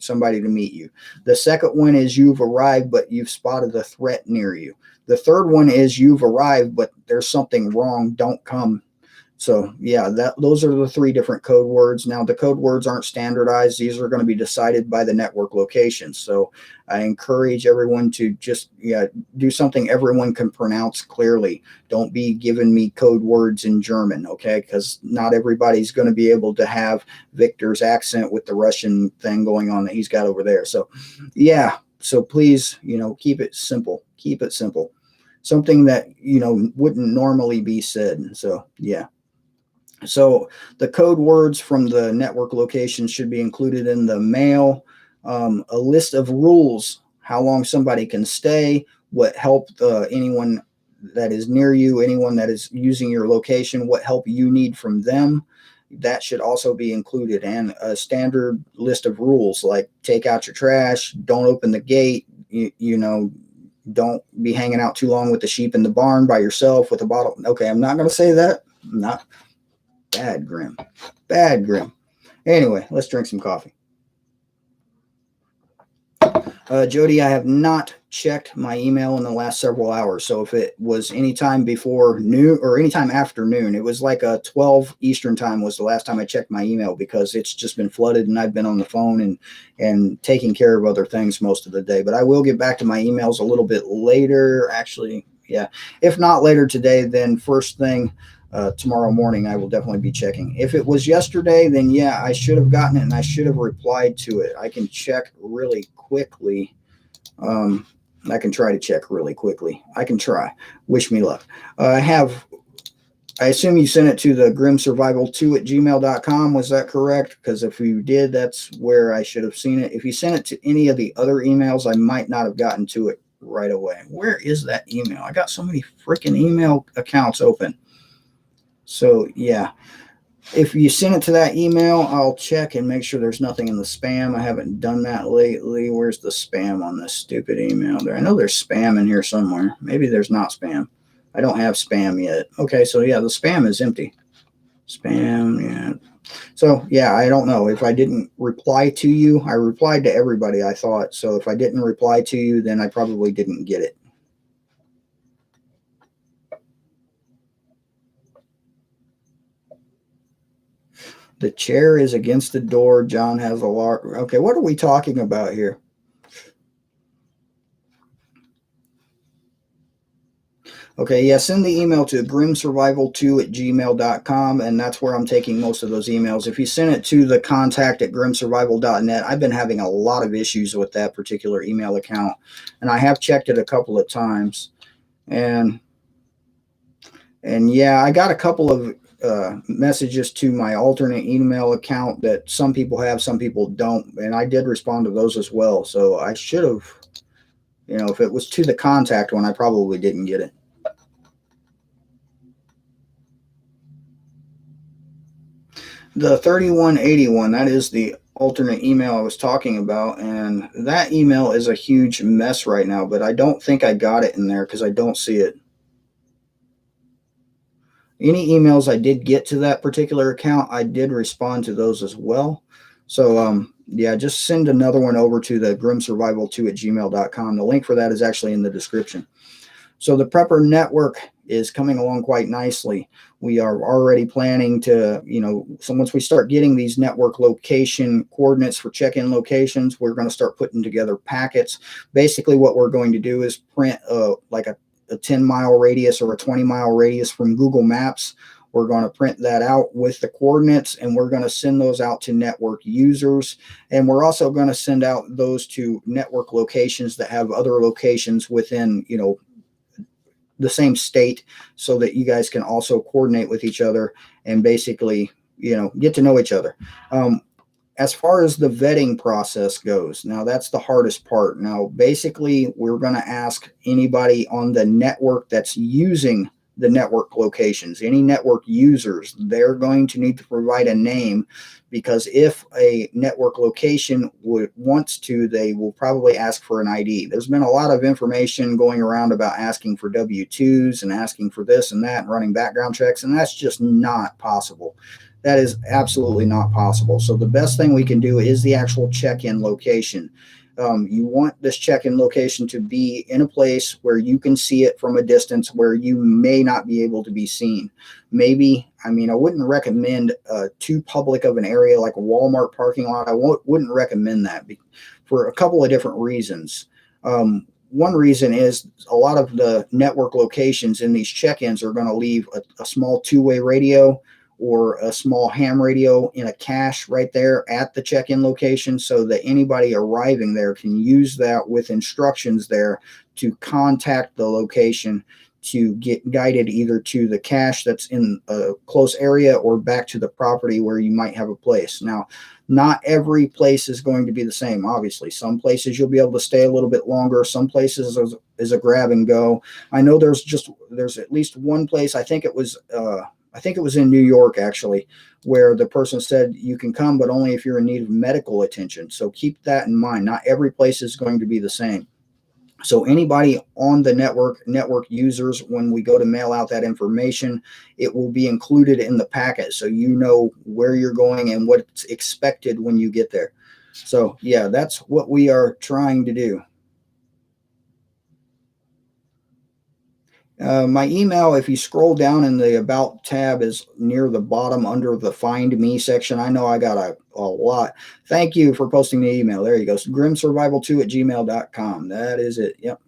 somebody to meet you. The second one is you've arrived, but you've spotted a threat near you. The third one is you've arrived, but there's something wrong. Don't come. So yeah, those are the three different code words. Now the code words aren't standardized. These are going to be decided by the network locations. So I encourage everyone to just do something everyone can pronounce clearly. Don't be giving me code words in German, okay? Because not everybody's going to be able to have Victor's accent with the Russian thing going on that he's got over there. So yeah, so please, keep it simple. Keep it simple. Something that wouldn't normally be said. So yeah. So the code words from the network location should be included in the mail. A list of rules, how long somebody can stay, what help anyone that is near you, anyone that is using your location, what help you need from them. That should also be included, and a standard list of rules like take out your trash, don't open the gate, don't be hanging out too long with the sheep in the barn by yourself with a bottle. Okay, I'm not going to say that. Not bad, Grim. Bad, Grim. Anyway, let's drink some coffee. Jody, I have not checked my email in the last several hours. So if it was anytime before noon or anytime after noon, it was like 12 Eastern time was the last time I checked my email, because it's just been flooded and I've been on the phone and taking care of other things most of the day. But I will get back to my emails a little bit later. Actually, yeah. If not later today, then first thing tomorrow morning, I will definitely be checking. If it was yesterday, then yeah, I should have gotten it and I should have replied to it. I can check really quickly. I can try to check really quickly. I can try. Wish me luck. I assume you sent it to the grimsurvival2@gmail.com. Was that correct? Because if you did, that's where I should have seen it. If you sent it to any of the other emails, I might not have gotten to it right away. Where is that email? I got so many freaking email accounts open. So yeah, if you send it to that email, I'll check and make sure there's nothing in the spam. I haven't done that lately. Where's the spam on this stupid email there? I know there's spam in here somewhere. Maybe there's not spam. I don't have spam yet. Okay, so yeah, the spam is empty. Spam, yeah. So yeah, I don't know. If I didn't reply to you, I replied to everybody, I thought. So if I didn't reply to you, then I probably didn't get it. The chair is against the door. John has a large. Okay, what are we talking about here? Okay, yeah, send the email to grimsurvival2@gmail.com, and that's where I'm taking most of those emails. If you send it to the contact@grimsurvival.net, I've been having a lot of issues with that particular email account, and I have checked it a couple of times. And yeah, I got a couple of messages to my alternate email account that some people have, some people don't, and I did respond to those as well. So I should have, if it was to the contact one, I probably didn't get it. The 3181, that is the alternate email I was talking about, and that email is a huge mess right now, but I don't think I got it in there because I don't see it. Any emails I did get to that particular account, I did respond to those as well. So yeah, just send another one over to the grimsurvival2@gmail.com. The link for that is actually in the description. So the Prepper Network is coming along quite nicely. We are already planning to, so once we start getting these network location coordinates for check-in locations, we're going to start putting together packets. Basically, what we're going to do is print like a 10-mile radius or a 20-mile radius from Google Maps. We're going to print that out with the coordinates, and we're going to send those out to network users. And we're also going to send out those to network locations that have other locations within, the same state, so that you guys can also coordinate with each other and basically, get to know each other. As far as the vetting process goes, now that's the hardest part. Now, basically, we're going to ask anybody on the network that's using the network locations, any network users, they're going to need to provide a name, because if a network location wants to, they will probably ask for an ID. There's been a lot of information going around about asking for W-2s and asking for this and that and running background checks, and that's just not possible. That is absolutely not possible. So the best thing we can do is the actual check-in location. You want this check-in location to be in a place where you can see it from a distance where you may not be able to be seen. Maybe, I mean, I wouldn't recommend too public of an area like a Walmart parking lot. I wouldn't recommend that for a couple of different reasons. One reason is a lot of the network locations in these check-ins are going to leave a small two-way radio or a small ham radio in a cache right there at the check-in location, so that anybody arriving there can use that with instructions there to contact the location to get guided either to the cache that's in a close area or back to the property where you might have a place. Now, not every place is going to be the same, obviously. Some places you'll be able to stay a little bit longer. Some places is a grab and go. I know there's at least one place, I think it was in New York, actually, where the person said you can come, but only if you're in need of medical attention. So keep that in mind. Not every place is going to be the same. So anybody on the network users, when we go to mail out that information, it will be included in the packet, so you know where you're going and what's expected when you get there. So yeah, that's what we are trying to do. My email, if you scroll down in the About tab, is near the bottom under the Find Me section. I know I got a lot. Thank you for posting the email. There you go. grimsurvival2@gmail.com. That is it. Yep.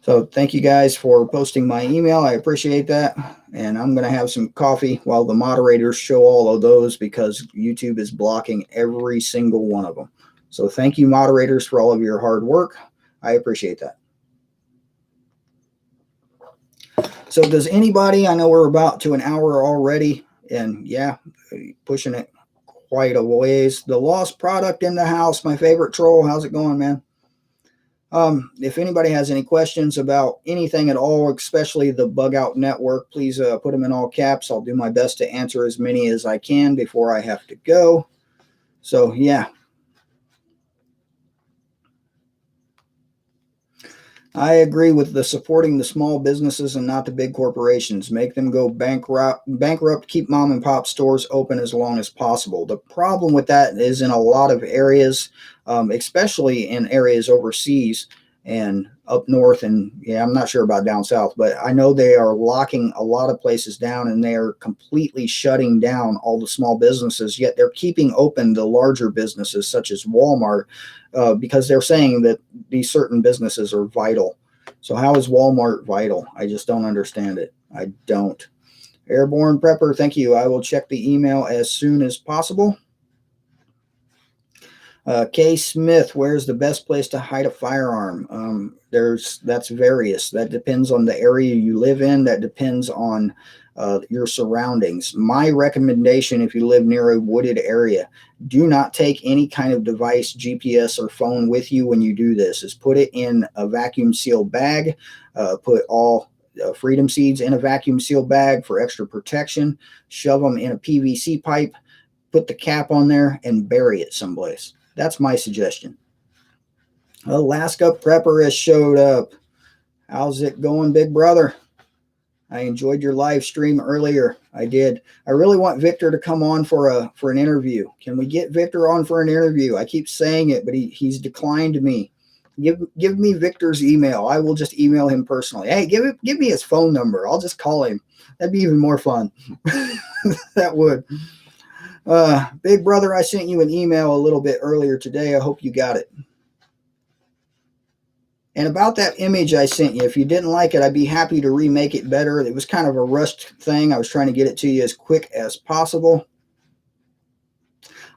So thank you guys for posting my email. I appreciate that. And I'm going to have some coffee while the moderators show all of those, because YouTube is blocking every single one of them. So thank you, moderators, for all of your hard work. I appreciate that. So does anybody, I know we're about to an hour already, and yeah, pushing it quite a ways. The Lost Product in the house, my favorite troll. How's it going, man? If anybody has any questions about anything at all, especially the Bug Out Network, please put them in all caps. I'll do my best to answer as many as I can before I have to go. So yeah. I agree with the supporting the small businesses and not the big corporations. Make them go bankrupt, keep mom and pop stores open as long as possible. The problem with that is in a lot of areas, especially in areas overseas and up north, and yeah, I'm not sure about down south, but I know they are locking a lot of places down, and they are completely shutting down all the small businesses, yet they're keeping open the larger businesses such as Walmart, because they're saying that these certain businesses are vital. So how is Walmart vital? I just don't understand it. I don't. Airborne Prepper, thank you. I will check the email as soon as possible. K. Smith, where's the best place to hide a firearm? That's various. That depends on the area you live in. That depends on your surroundings. My recommendation, if you live near a wooded area, do not take any kind of device, GPS or phone with you when you do this. Is put it in a vacuum sealed bag. Put all freedom seeds in a vacuum sealed bag for extra protection. Shove them in a PVC pipe. Put the cap on there and bury it someplace. That's my suggestion. Alaska Prepper has showed up. How's it going, big brother? I enjoyed your live stream earlier. I did. I really want Victor to come on for an interview. Can we get Victor on for an interview? I keep saying it, but he's declined me. Give me Victor's email. I will just email him personally. Hey, give me his phone number. I'll just call him. That'd be even more fun. That would. Big brother, I sent you an email a little bit earlier today. I hope you got it. And about that image I sent you, if you didn't like it, I'd be happy to remake it better. It was kind of a rushed thing. I was trying to get it to you as quick as possible.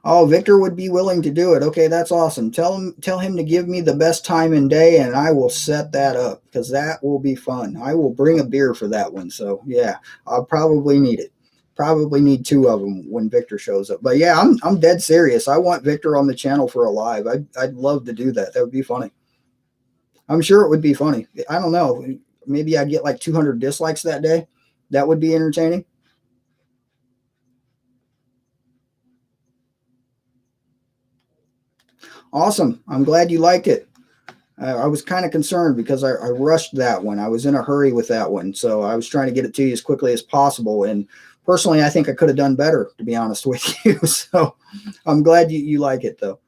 Oh, Victor would be willing to do it. Okay, that's awesome. Tell him to give me the best time and day, and I will set that up, because that will be fun. I will bring a beer for that one. So yeah, I'll probably need it. Probably need 2 of them when Victor shows up. But yeah, I'm dead serious. I want Victor on the channel for a live. I'd love to do that. That would be funny. I'm sure it would be funny. I don't know. Maybe I get like 200 dislikes that day. That would be entertaining. Awesome. I'm glad you liked it. I was kind of concerned because I rushed that one. I was in a hurry with that one. So I was trying to get it to you as quickly as possible. And personally, I think I could have done better, to be honest with you. So I'm glad you like it, though.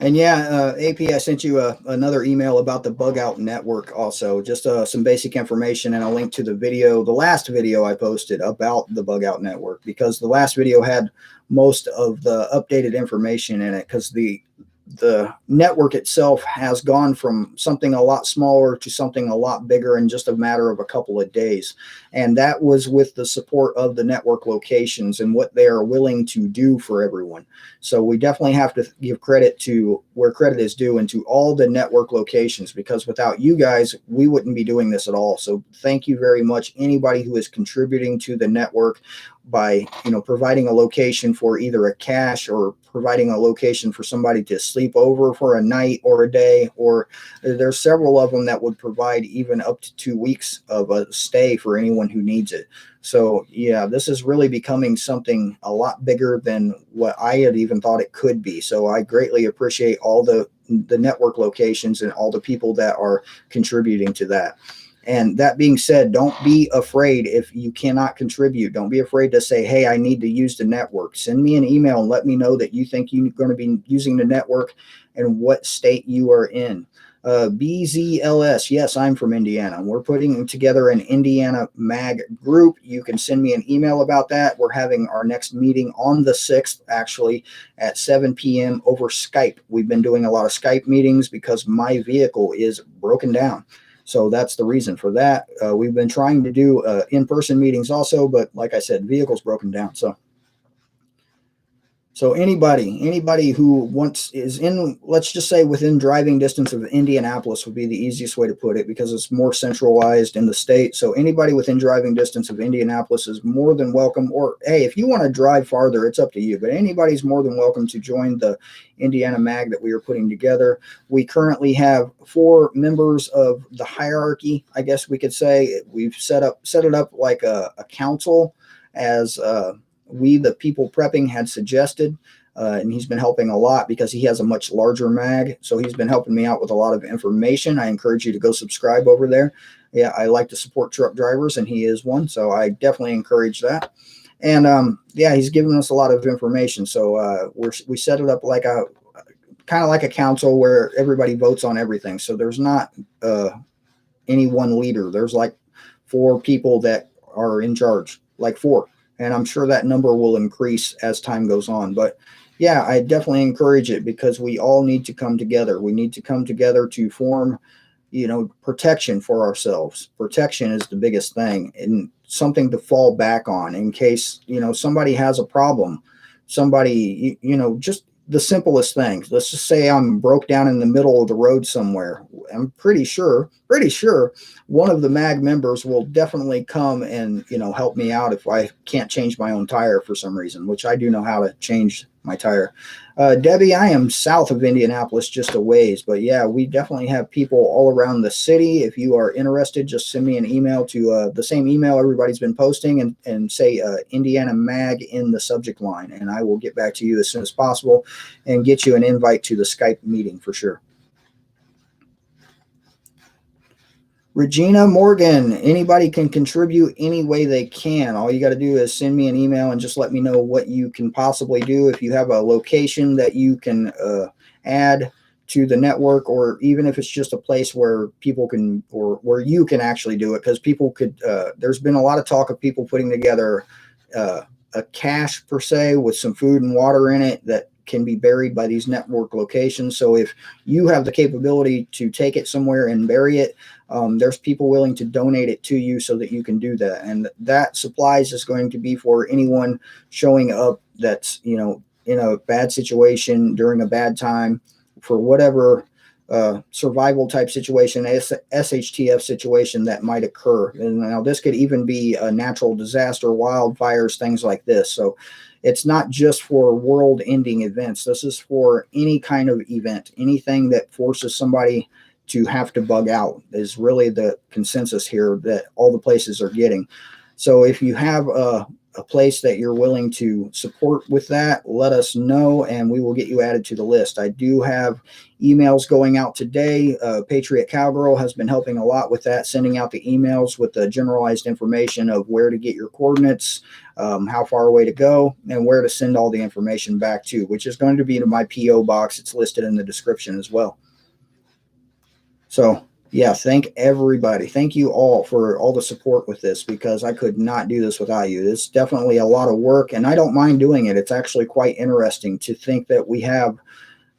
And yeah, AP, I sent you another email about the bug out network also, just some basic information and a link to the video, the last video I posted about the bug out network, because the last video had most of the updated information in it, because the network itself has gone from something a lot smaller to something a lot bigger in just a matter of a couple of days. And that was with the support of the network locations and what they are willing to do for everyone. So we definitely have to give credit to where credit is due and to all the network locations, because without you guys, we wouldn't be doing this at all. So thank you very much, anybody who is contributing to the network by, providing a location for either a cache or providing a location for somebody to sleep over for a night or a day, or there's several of them that would provide even up to 2 weeks of a stay for anyone who needs it. So yeah, this is really becoming something a lot bigger than what I had even thought it could be. So I greatly appreciate all the network locations and all the people that are contributing to that. And that being said, don't be afraid if you cannot contribute. Don't be afraid to say, hey, I need to use the network. Send me an email and let me know that you think you're going to be using the network and what state you are in. BZLS, yes, I'm from Indiana. We're putting together an Indiana MAG group. You can send me an email about that. We're having our next meeting on the 6th, actually, at 7 p.m. over Skype. We've been doing a lot of Skype meetings because my vehicle is broken down. So that's the reason for that. We've been trying to do in-person meetings also, but like I said, vehicle's broken down. So anybody who is in, let's just say within driving distance of Indianapolis would be the easiest way to put it, because it's more centralized in the state. So anybody within driving distance of Indianapolis is more than welcome. Or hey, if you want to drive farther, it's up to you. But anybody's more than welcome to join the Indiana MAG that we are putting together. We currently have 4 members of the hierarchy, I guess we could say. We've set it up like a council, as we, the people prepping, had suggested, and he's been helping a lot because he has a much larger mag. So he's been helping me out with a lot of information. I encourage you to go subscribe over there. Yeah, I like to support truck drivers, and he is one. So I definitely encourage that. And yeah, he's given us a lot of information. So we set it up like kind of like a council where everybody votes on everything. So there's not any one leader. There's like 4 people that are in charge, like 4. And I'm sure that number will increase as time goes on. But yeah, I definitely encourage it, because we all need to come together. We need to come together to form, protection for ourselves. Protection is the biggest thing, and something to fall back on in case, somebody has a problem. Somebody, just the simplest things. Let's just say I'm broke down in the middle of the road somewhere. I'm pretty sure one of the MAG members will definitely come and, help me out if I can't change my own tire for some reason, which I do know how to change my tire. Debbie, I am south of Indianapolis, just a ways, but yeah, we definitely have people all around the city. If you are interested, just send me an email to the same email everybody's been posting, and say Indiana MAG in the subject line, and I will get back to you as soon as possible and get you an invite to the Skype meeting for sure. Regina Morgan, anybody can contribute any way they can. All you got to do is send me an email and just let me know what you can possibly do. If you have a location that you can add to the network, or even if it's just a place where people can, or where you can actually do it, because people could, there's been a lot of talk of people putting together a cache per se with some food and water in it that can be buried by these network locations. So if you have the capability to take it somewhere and bury it, there's people willing to donate it to you so that you can do that. And that supplies is going to be for anyone showing up that's, in a bad situation during a bad time, for whatever survival type situation, SHTF situation that might occur. And now this could even be a natural disaster, wildfires, things like this. So it's not just for world ending events. This is for any kind of event, anything that forces somebody to have to bug out is really the consensus here that all the places are getting. So if you have a place that you're willing to support with that, let us know and we will get you added to the list. I do have emails going out today. Patriot Cowgirl has been helping a lot with that, sending out the emails with the generalized information of where to get your coordinates, how far away to go, and where to send all the information back to, which is going to be to my P.O. box. It's listed in the description as well. So yeah, thank everybody. Thank you all for all the support with this, because I could not do this without you. It's definitely a lot of work, and I don't mind doing it. It's actually quite interesting to think that we have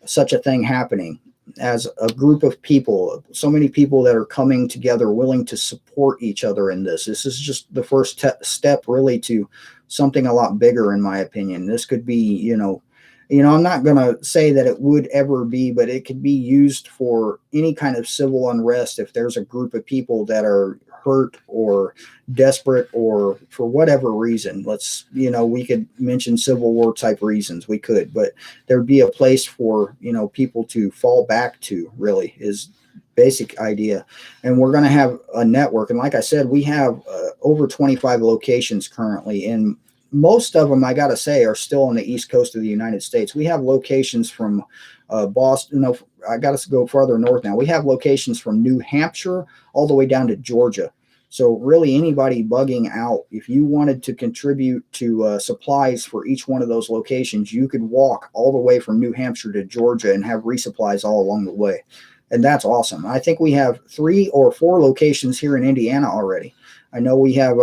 such a thing happening as a group of people, so many people that are coming together willing to support each other in this. This is just the first step really to something a lot bigger, in my opinion. This could be, I'm not going to say that it would ever be, but it could be used for any kind of civil unrest. If there's a group of people that are hurt or desperate or for whatever reason, we could mention Civil War type reasons, we could, but there'd be a place for, people to fall back to, really, is basic idea. And we're going to have a network. And like I said, we have over 25 locations currently, and most of them, I got to say, are still on the East Coast of the United States. We have locations from Boston. No, I got to go farther north now. We have locations from New Hampshire all the way down to Georgia. So really anybody bugging out, if you wanted to contribute to supplies for each one of those locations, you could walk all the way from New Hampshire to Georgia and have resupplies all along the way. And that's awesome. I think we have 3 or 4 locations here in Indiana already. I know we have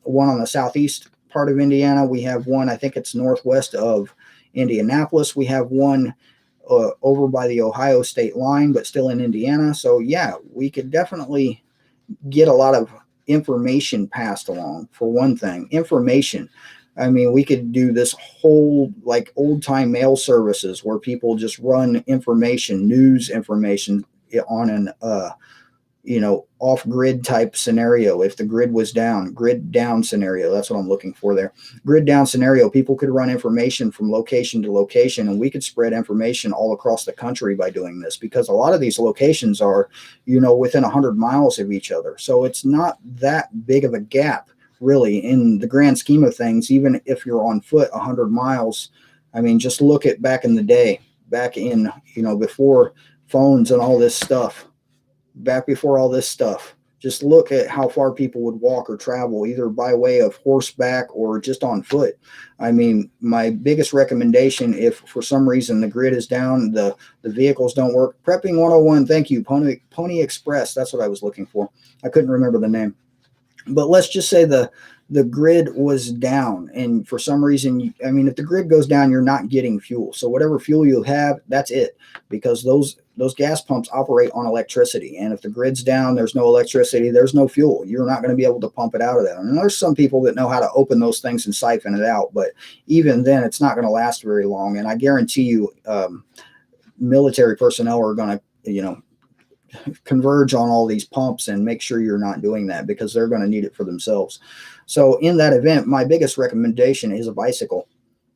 one on the southeast part of Indiana. We have one, I think it's northwest of Indianapolis. We have one over by the Ohio state line, but still in Indiana. So yeah, we could definitely get a lot of information passed along. For one thing, information. I mean, we could do this whole like old time mail services where people just run information, news information on an off-grid type scenario. If the grid was down, grid down scenario, that's what I'm looking for there. Grid down scenario, people could run information from location to location, and we could spread information all across the country by doing this, because a lot of these locations are, within 100 miles of each other. So it's not that big of a gap, really, in the grand scheme of things, even if you're on foot 100 miles. I mean, just look at back in the day, back in, before phones and all this stuff. Back before all this stuff, just look at how far people would walk or travel, either by way of horseback or just on foot. I mean, my biggest recommendation, if for some reason the grid is down, the vehicles don't work, Prepping 101, thank you, Pony Express, that's what I was looking for. I couldn't remember the name. But let's just say the grid was down, and for some reason, if the grid goes down, you're not getting fuel. So whatever fuel you have, that's it, because those gas pumps operate on electricity. And if the grid's down, there's no electricity, there's no fuel. You're not going to be able to pump it out of that. And there's some people that know how to open those things and siphon it out, but even then, it's not going to last very long. And I guarantee you, military personnel are going to, converge on all these pumps and make sure you're not doing that, because they're going to need it for themselves. So in that event, my biggest recommendation is a bicycle.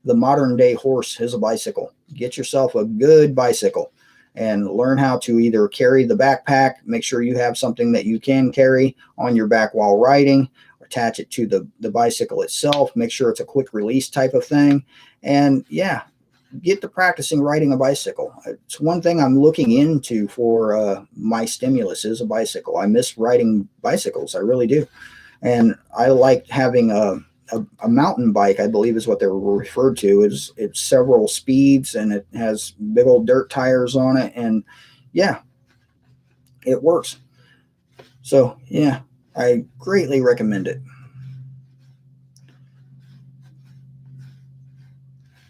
The modern day horse is a bicycle. Get yourself a good bicycle and learn how to either carry the backpack, make sure you have something that you can carry on your back while riding, attach it to the bicycle itself, make sure it's a quick release type of thing. And yeah, get to practicing riding a bicycle. It's one thing I'm looking into for my stimulus is a bicycle. I miss riding bicycles. I really do. And I like having a mountain bike, I believe is what they were referred to. It's several speeds, and it has big old dirt tires on it. And yeah, it works. So yeah, I greatly recommend it.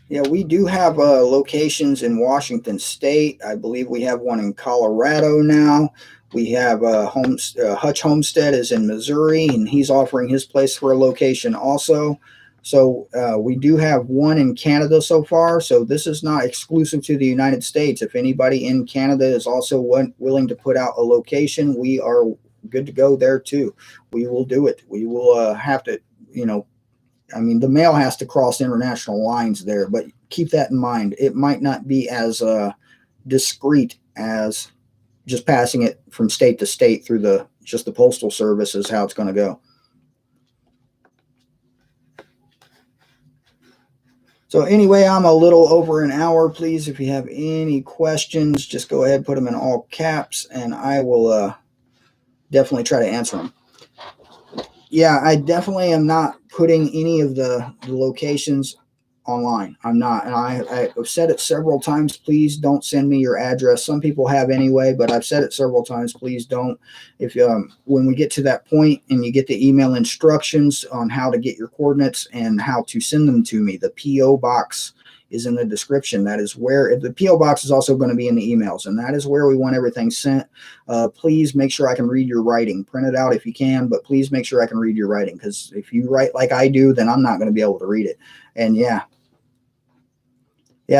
Yeah, we do have locations in Washington State. I believe we have one in Colorado now. We have Hutch Homestead is in Missouri, and he's offering his place for a location also. So we do have one in Canada so far. So this is not exclusive to the United States. If anybody in Canada is also willing to put out a location, we are good to go there too. We will do it. We will have to, the mail has to cross international lines there, but keep that in mind. It might not be as discreet as just passing it from state to state through the postal service is how it's going to go. So anyway, I'm a little over an hour. Please, if you have any questions, just go ahead, put them in all caps, and I will definitely try to answer them. Yeah, I definitely am not putting any of the locations online. I'm not. And I've said it several times. Please don't send me your address. Some people have anyway, but I've said it several times. Please don't. If when we get to that point and you get the email instructions on how to get your coordinates and how to send them to me, the PO box is in the description. That is where the PO box is also going to be in the emails, and that is where we want everything sent. Please make sure I can read your writing. Print it out if you can, but please make sure I can read your writing, because if you write like I do, then I'm not going to be able to read it. And yeah,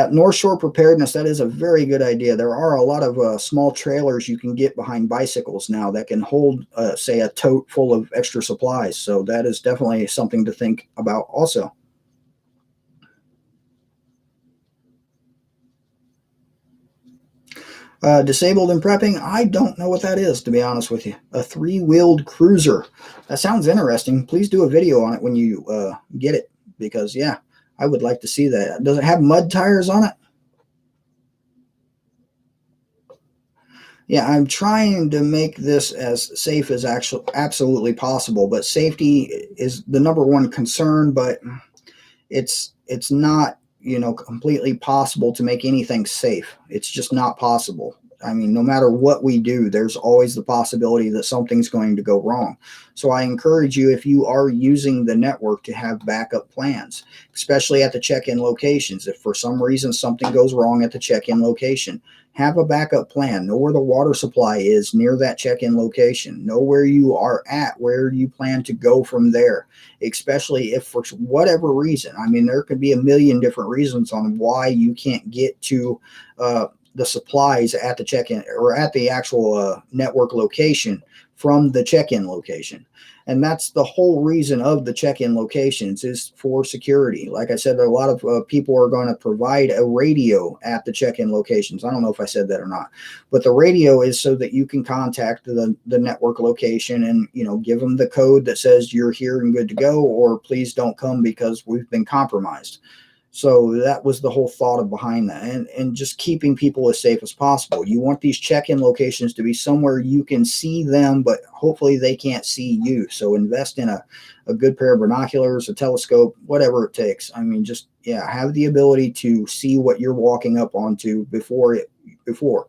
North Shore preparedness, that is a very good idea. There are a lot of small trailers you can get behind bicycles now that can hold, say, a tote full of extra supplies. So that is definitely something to think about also. Disabled and prepping, I don't know what that is, to be honest with you. A three-wheeled cruiser. That sounds interesting. Please do a video on it when you get it, because, yeah, I would like to see that. Does it have mud tires on it? Yeah, I'm trying to make this as safe as absolutely possible, but safety is the number one concern, but it's not, completely possible to make anything safe. It's just not possible. I mean, no matter what we do, there's always the possibility that something's going to go wrong. So I encourage you, if you are using the network, to have backup plans, especially at the check-in locations. If for some reason something goes wrong at the check-in location, have a backup plan. Know where the water supply is near that check-in location. Know where you are at, where you plan to go from there, especially if for whatever reason, I mean, there could be a million different reasons on why you can't get to the supplies at the check-in or at the actual network location from the check-in location. And that's the whole reason of the check-in locations, is for security. Like I said, a lot of people are going to provide a radio at the check-in locations. I don't know if I said that or not, but the radio is so that you can contact the network location and, give them the code that says you're here and good to go, or please don't come because we've been compromised. So that was the whole thought behind that, and just keeping people as safe as possible. You want these check-in locations to be somewhere you can see them, but hopefully they can't see you. So invest in a good pair of binoculars, a telescope, whatever it takes. I mean, just, have the ability to see what you're walking up onto before.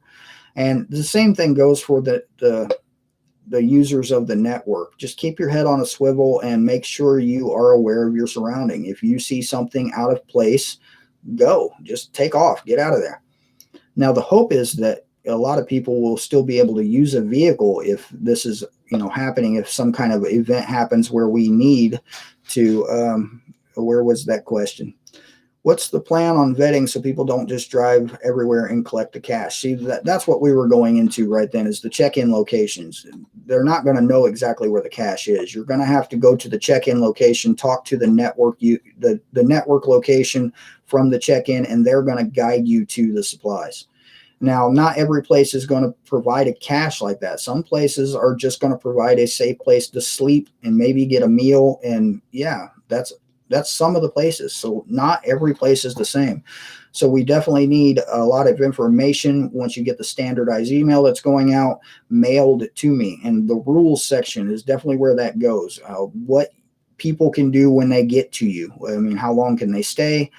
And the same thing goes for the users of the network. Just keep your head on a swivel and make sure you are aware of your surrounding. If you see something out of place, go. Just take off. Get out of there. Now, the hope is that a lot of people will still be able to use a vehicle if this is, happening. If some kind of event happens where we need to, where was that question? What's the plan on vetting so people don't just drive everywhere and collect the cash? See, that's what we were going into right then, is the check-in locations. They're not going to know exactly where the cash is. You're going to have to go to the check-in location, talk to the network, the network location from the check-in, and they're going to guide you to the supplies. Now, not every place is going to provide a cache like that. Some places are just going to provide a safe place to sleep and maybe get a meal. And that's some of the places. So not every place is the same. So we definitely need a lot of information once you get the standardized email that's going out, mailed to me. And the rules section is definitely where that goes. What people can do when they get to you. I mean, how long can they stay?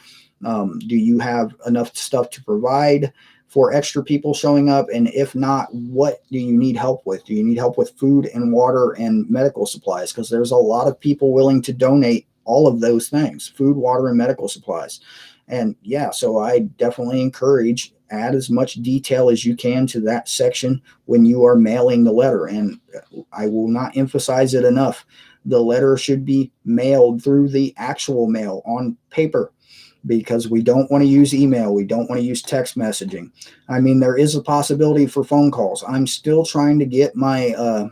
Do you have enough stuff to provide for extra people showing up? And if not, what do you need help with? Do you need help with food and water and medical supplies? Because there's a lot of people willing to donate all of those things: food, water, and medical supplies. And so I definitely encourage, add as much detail as you can to that section when you are mailing the letter. And I will not emphasize it enough. The letter should be mailed through the actual mail on paper, because we don't want to use email. We don't want to use text messaging. I mean, there is a possibility for phone calls. I'm still trying to get my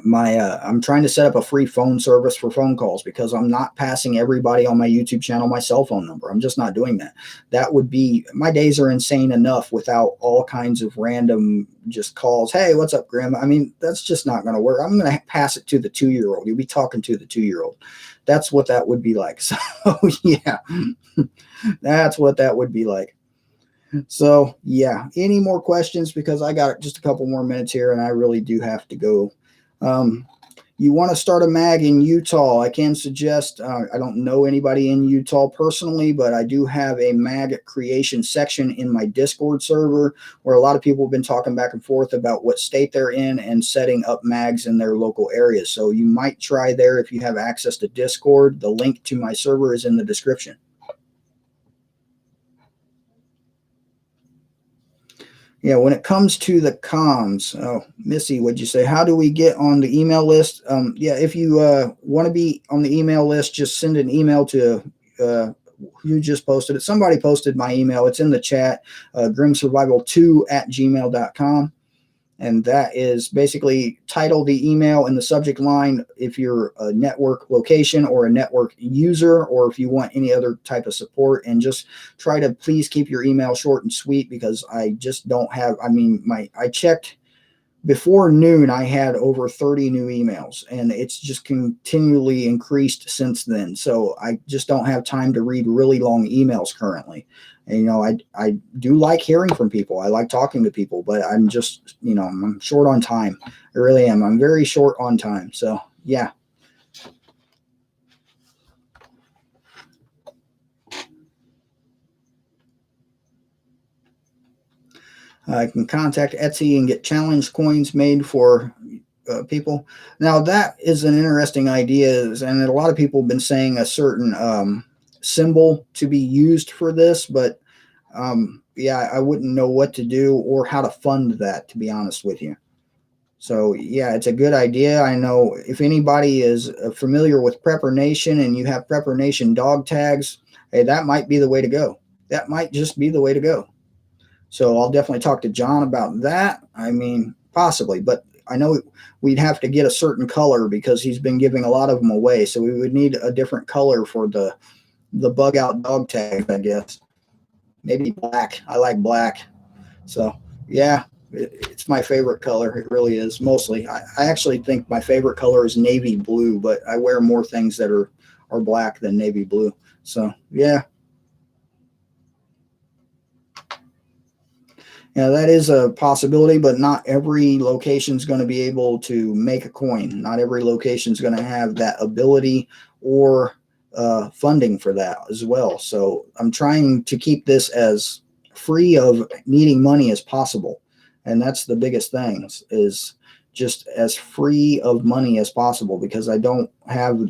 I'm trying to set up a free phone service for phone calls because I'm not passing everybody on my YouTube channel my cell phone number. I'm just not doing that. That would be, my days are insane enough without all kinds of random just calls. Hey, what's up, Grim? I mean, that's just not going to work. I'm going to pass it to the 2-year-old. You'll be talking to the 2-year-old. That's what that would be like. So yeah, that's what that would be like. So yeah, any more questions? Because I got just a couple more minutes here and I really do have to go. You want to start a mag in Utah? I can suggest, I don't know anybody in Utah personally, but I do have a mag creation section in my Discord server where a lot of people have been talking back and forth about what state they're in and setting up mags in their local areas. So you might try there if you have access to Discord. The link to my server is in the description. Yeah, when it comes to the comms, oh, Missy, what'd you say? How do we get on the email list? Yeah, if you want to be on the email list, just send an email to who just posted it. Somebody posted my email. It's in the chat, grimsurvival2@gmail.com. And that is basically title the email in the subject line if you're a network location or a network user, or if you want any other type of support. And just try to please keep your email short and sweet, because I just don't have, I mean, I checked before noon, I had over 30 new emails, and it's just continually increased since then. So I just don't have time to read really long emails currently. And, you know, I do like hearing from people. I like talking to people, but I'm just, you know, I'm short on time. I really am. I'm very short on time. So, yeah. I can contact Etsy and get challenge coins made for people. Now, that is an interesting idea, and a lot of people have been saying a certain symbol to be used for this, but yeah, I wouldn't know what to do or how to fund that, to be honest with you. So yeah, it's a good idea. I know if anybody is familiar with Prepper Nation and you have Prepper Nation dog tags, hey, that might be the way to go. That might just be the way to go. So I'll definitely talk to John about that. I mean, possibly, but I know we'd have to get a certain color because he's been giving a lot of them away. So we would need a different color for the bug out dog tag, I guess. Maybe black. I like black. So yeah, it's my favorite color. It really is. Mostly, I actually think my favorite color is navy blue, but I wear more things that are black than navy blue. So yeah. Yeah, that is a possibility, but not every location is going to be able to make a coin. Not every location is going to have that ability or funding for that as well. So I'm trying to keep this as free of needing money as possible. And that's the biggest thing, is just as free of money as possible, because I don't have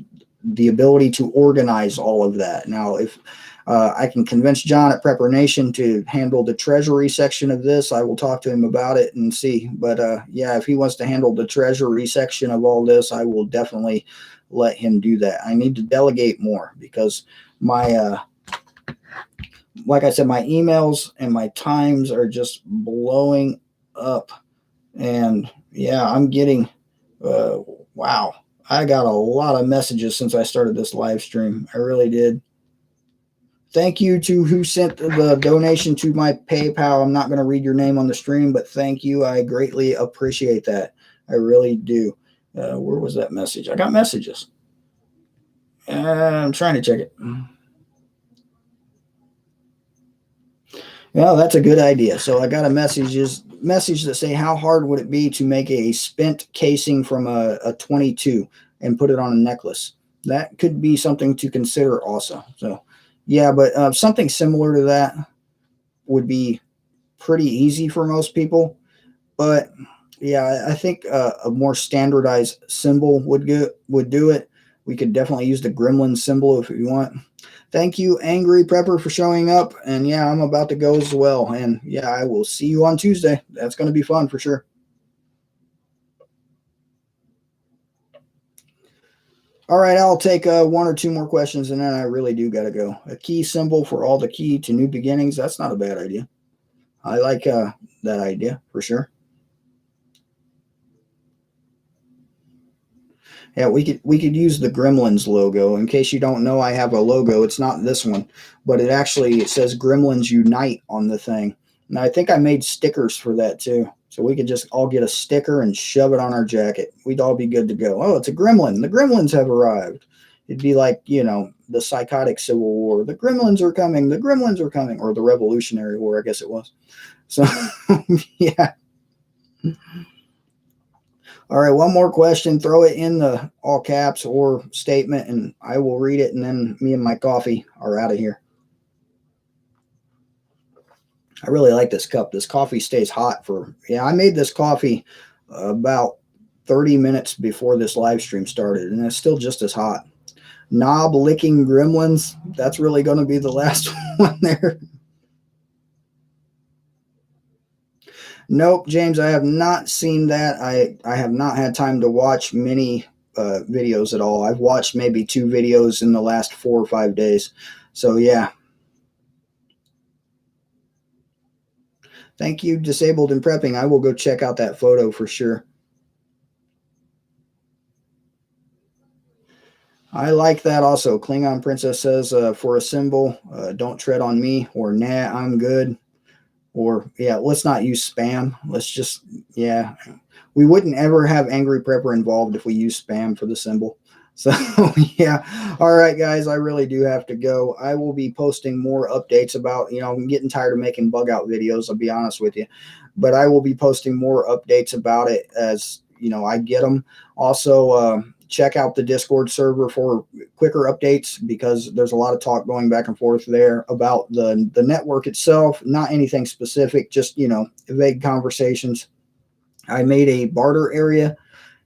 the ability to organize all of that. Now, if I can convince John at Prepper Nation to handle the treasury section of this, I will talk to him about it and see. But yeah, if he wants to handle the treasury section of all this, I will definitely let him do that. I need to delegate more, because my like I said, my emails and my times are just blowing up. And yeah, I'm getting wow, I got a lot of messages since I started this live stream. I really did. Thank you to who sent the donation to my PayPal. I'm not going to read your name on the stream, but thank you. I greatly appreciate that. I really do. Where was that message? I got messages. I'm trying to check it. Well, that's a good idea. So I got a message that say, how hard would it be to make a spent casing from a 22 and put it on a necklace? That could be something to consider also. So yeah, but something similar to that would be pretty easy for most people. But yeah, I think a more standardized symbol would do it. We could definitely use the gremlin symbol if you want. Thank you, Angry Prepper, for showing up. And yeah, I'm about to go as well. And yeah, I will see you on Tuesday. That's going to be fun for sure. All right, I'll take one or two more questions, and then I really do got to go. A key symbol for all the key to new beginnings. That's not a bad idea. I like that idea for sure. Yeah, we could use the Gremlins logo. In case you don't know, I have a logo. It's not this one, but it says Gremlins Unite on the thing. And I think I made stickers for that too. So we could just all get a sticker and shove it on our jacket. We'd all be good to go. Oh, it's a gremlin. The gremlins have arrived. It'd be like, the psychotic Civil War. The gremlins are coming. The gremlins are coming. Or the Revolutionary War, I guess it was. So, yeah. All right, one more question. Throw it in the all caps or statement, and I will read it, and then me and my coffee are out of here. I really like this cup. This coffee stays hot I made this coffee about 30 minutes before this live stream started, and it's still just as hot. Knob licking gremlins. That's really going to be the last one there. Nope, James, I have not seen that. I have not had time to watch many videos at all. I've watched maybe 2 videos in the last 4 or 5 days. So, yeah. Thank you, Disabled and Prepping. I will go check out that photo for sure. I like that also. Klingon Princess says, for a symbol, don't tread on me, or nah, I'm good. Or, yeah, let's not use spam. Let's just, yeah. We wouldn't ever have Angry Prepper involved if we use spam for the symbol. So, yeah. All right, guys, I really do have to go. I will be posting more updates about, I'm getting tired of making bug out videos, I'll be honest with you. But I will be posting more updates about it as, I get them. Also, check out the Discord server for quicker updates, because there's a lot of talk going back and forth there about the network itself, not anything specific, just, vague conversations. I made a barter area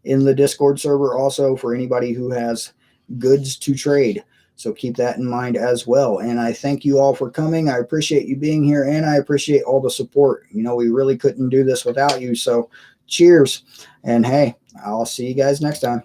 in the Discord server also for anybody who has goods to trade. So keep that in mind as well. And I thank you all for coming. I appreciate you being here, and I appreciate all the support. We really couldn't do this without you. So cheers. And hey, I'll see you guys next time.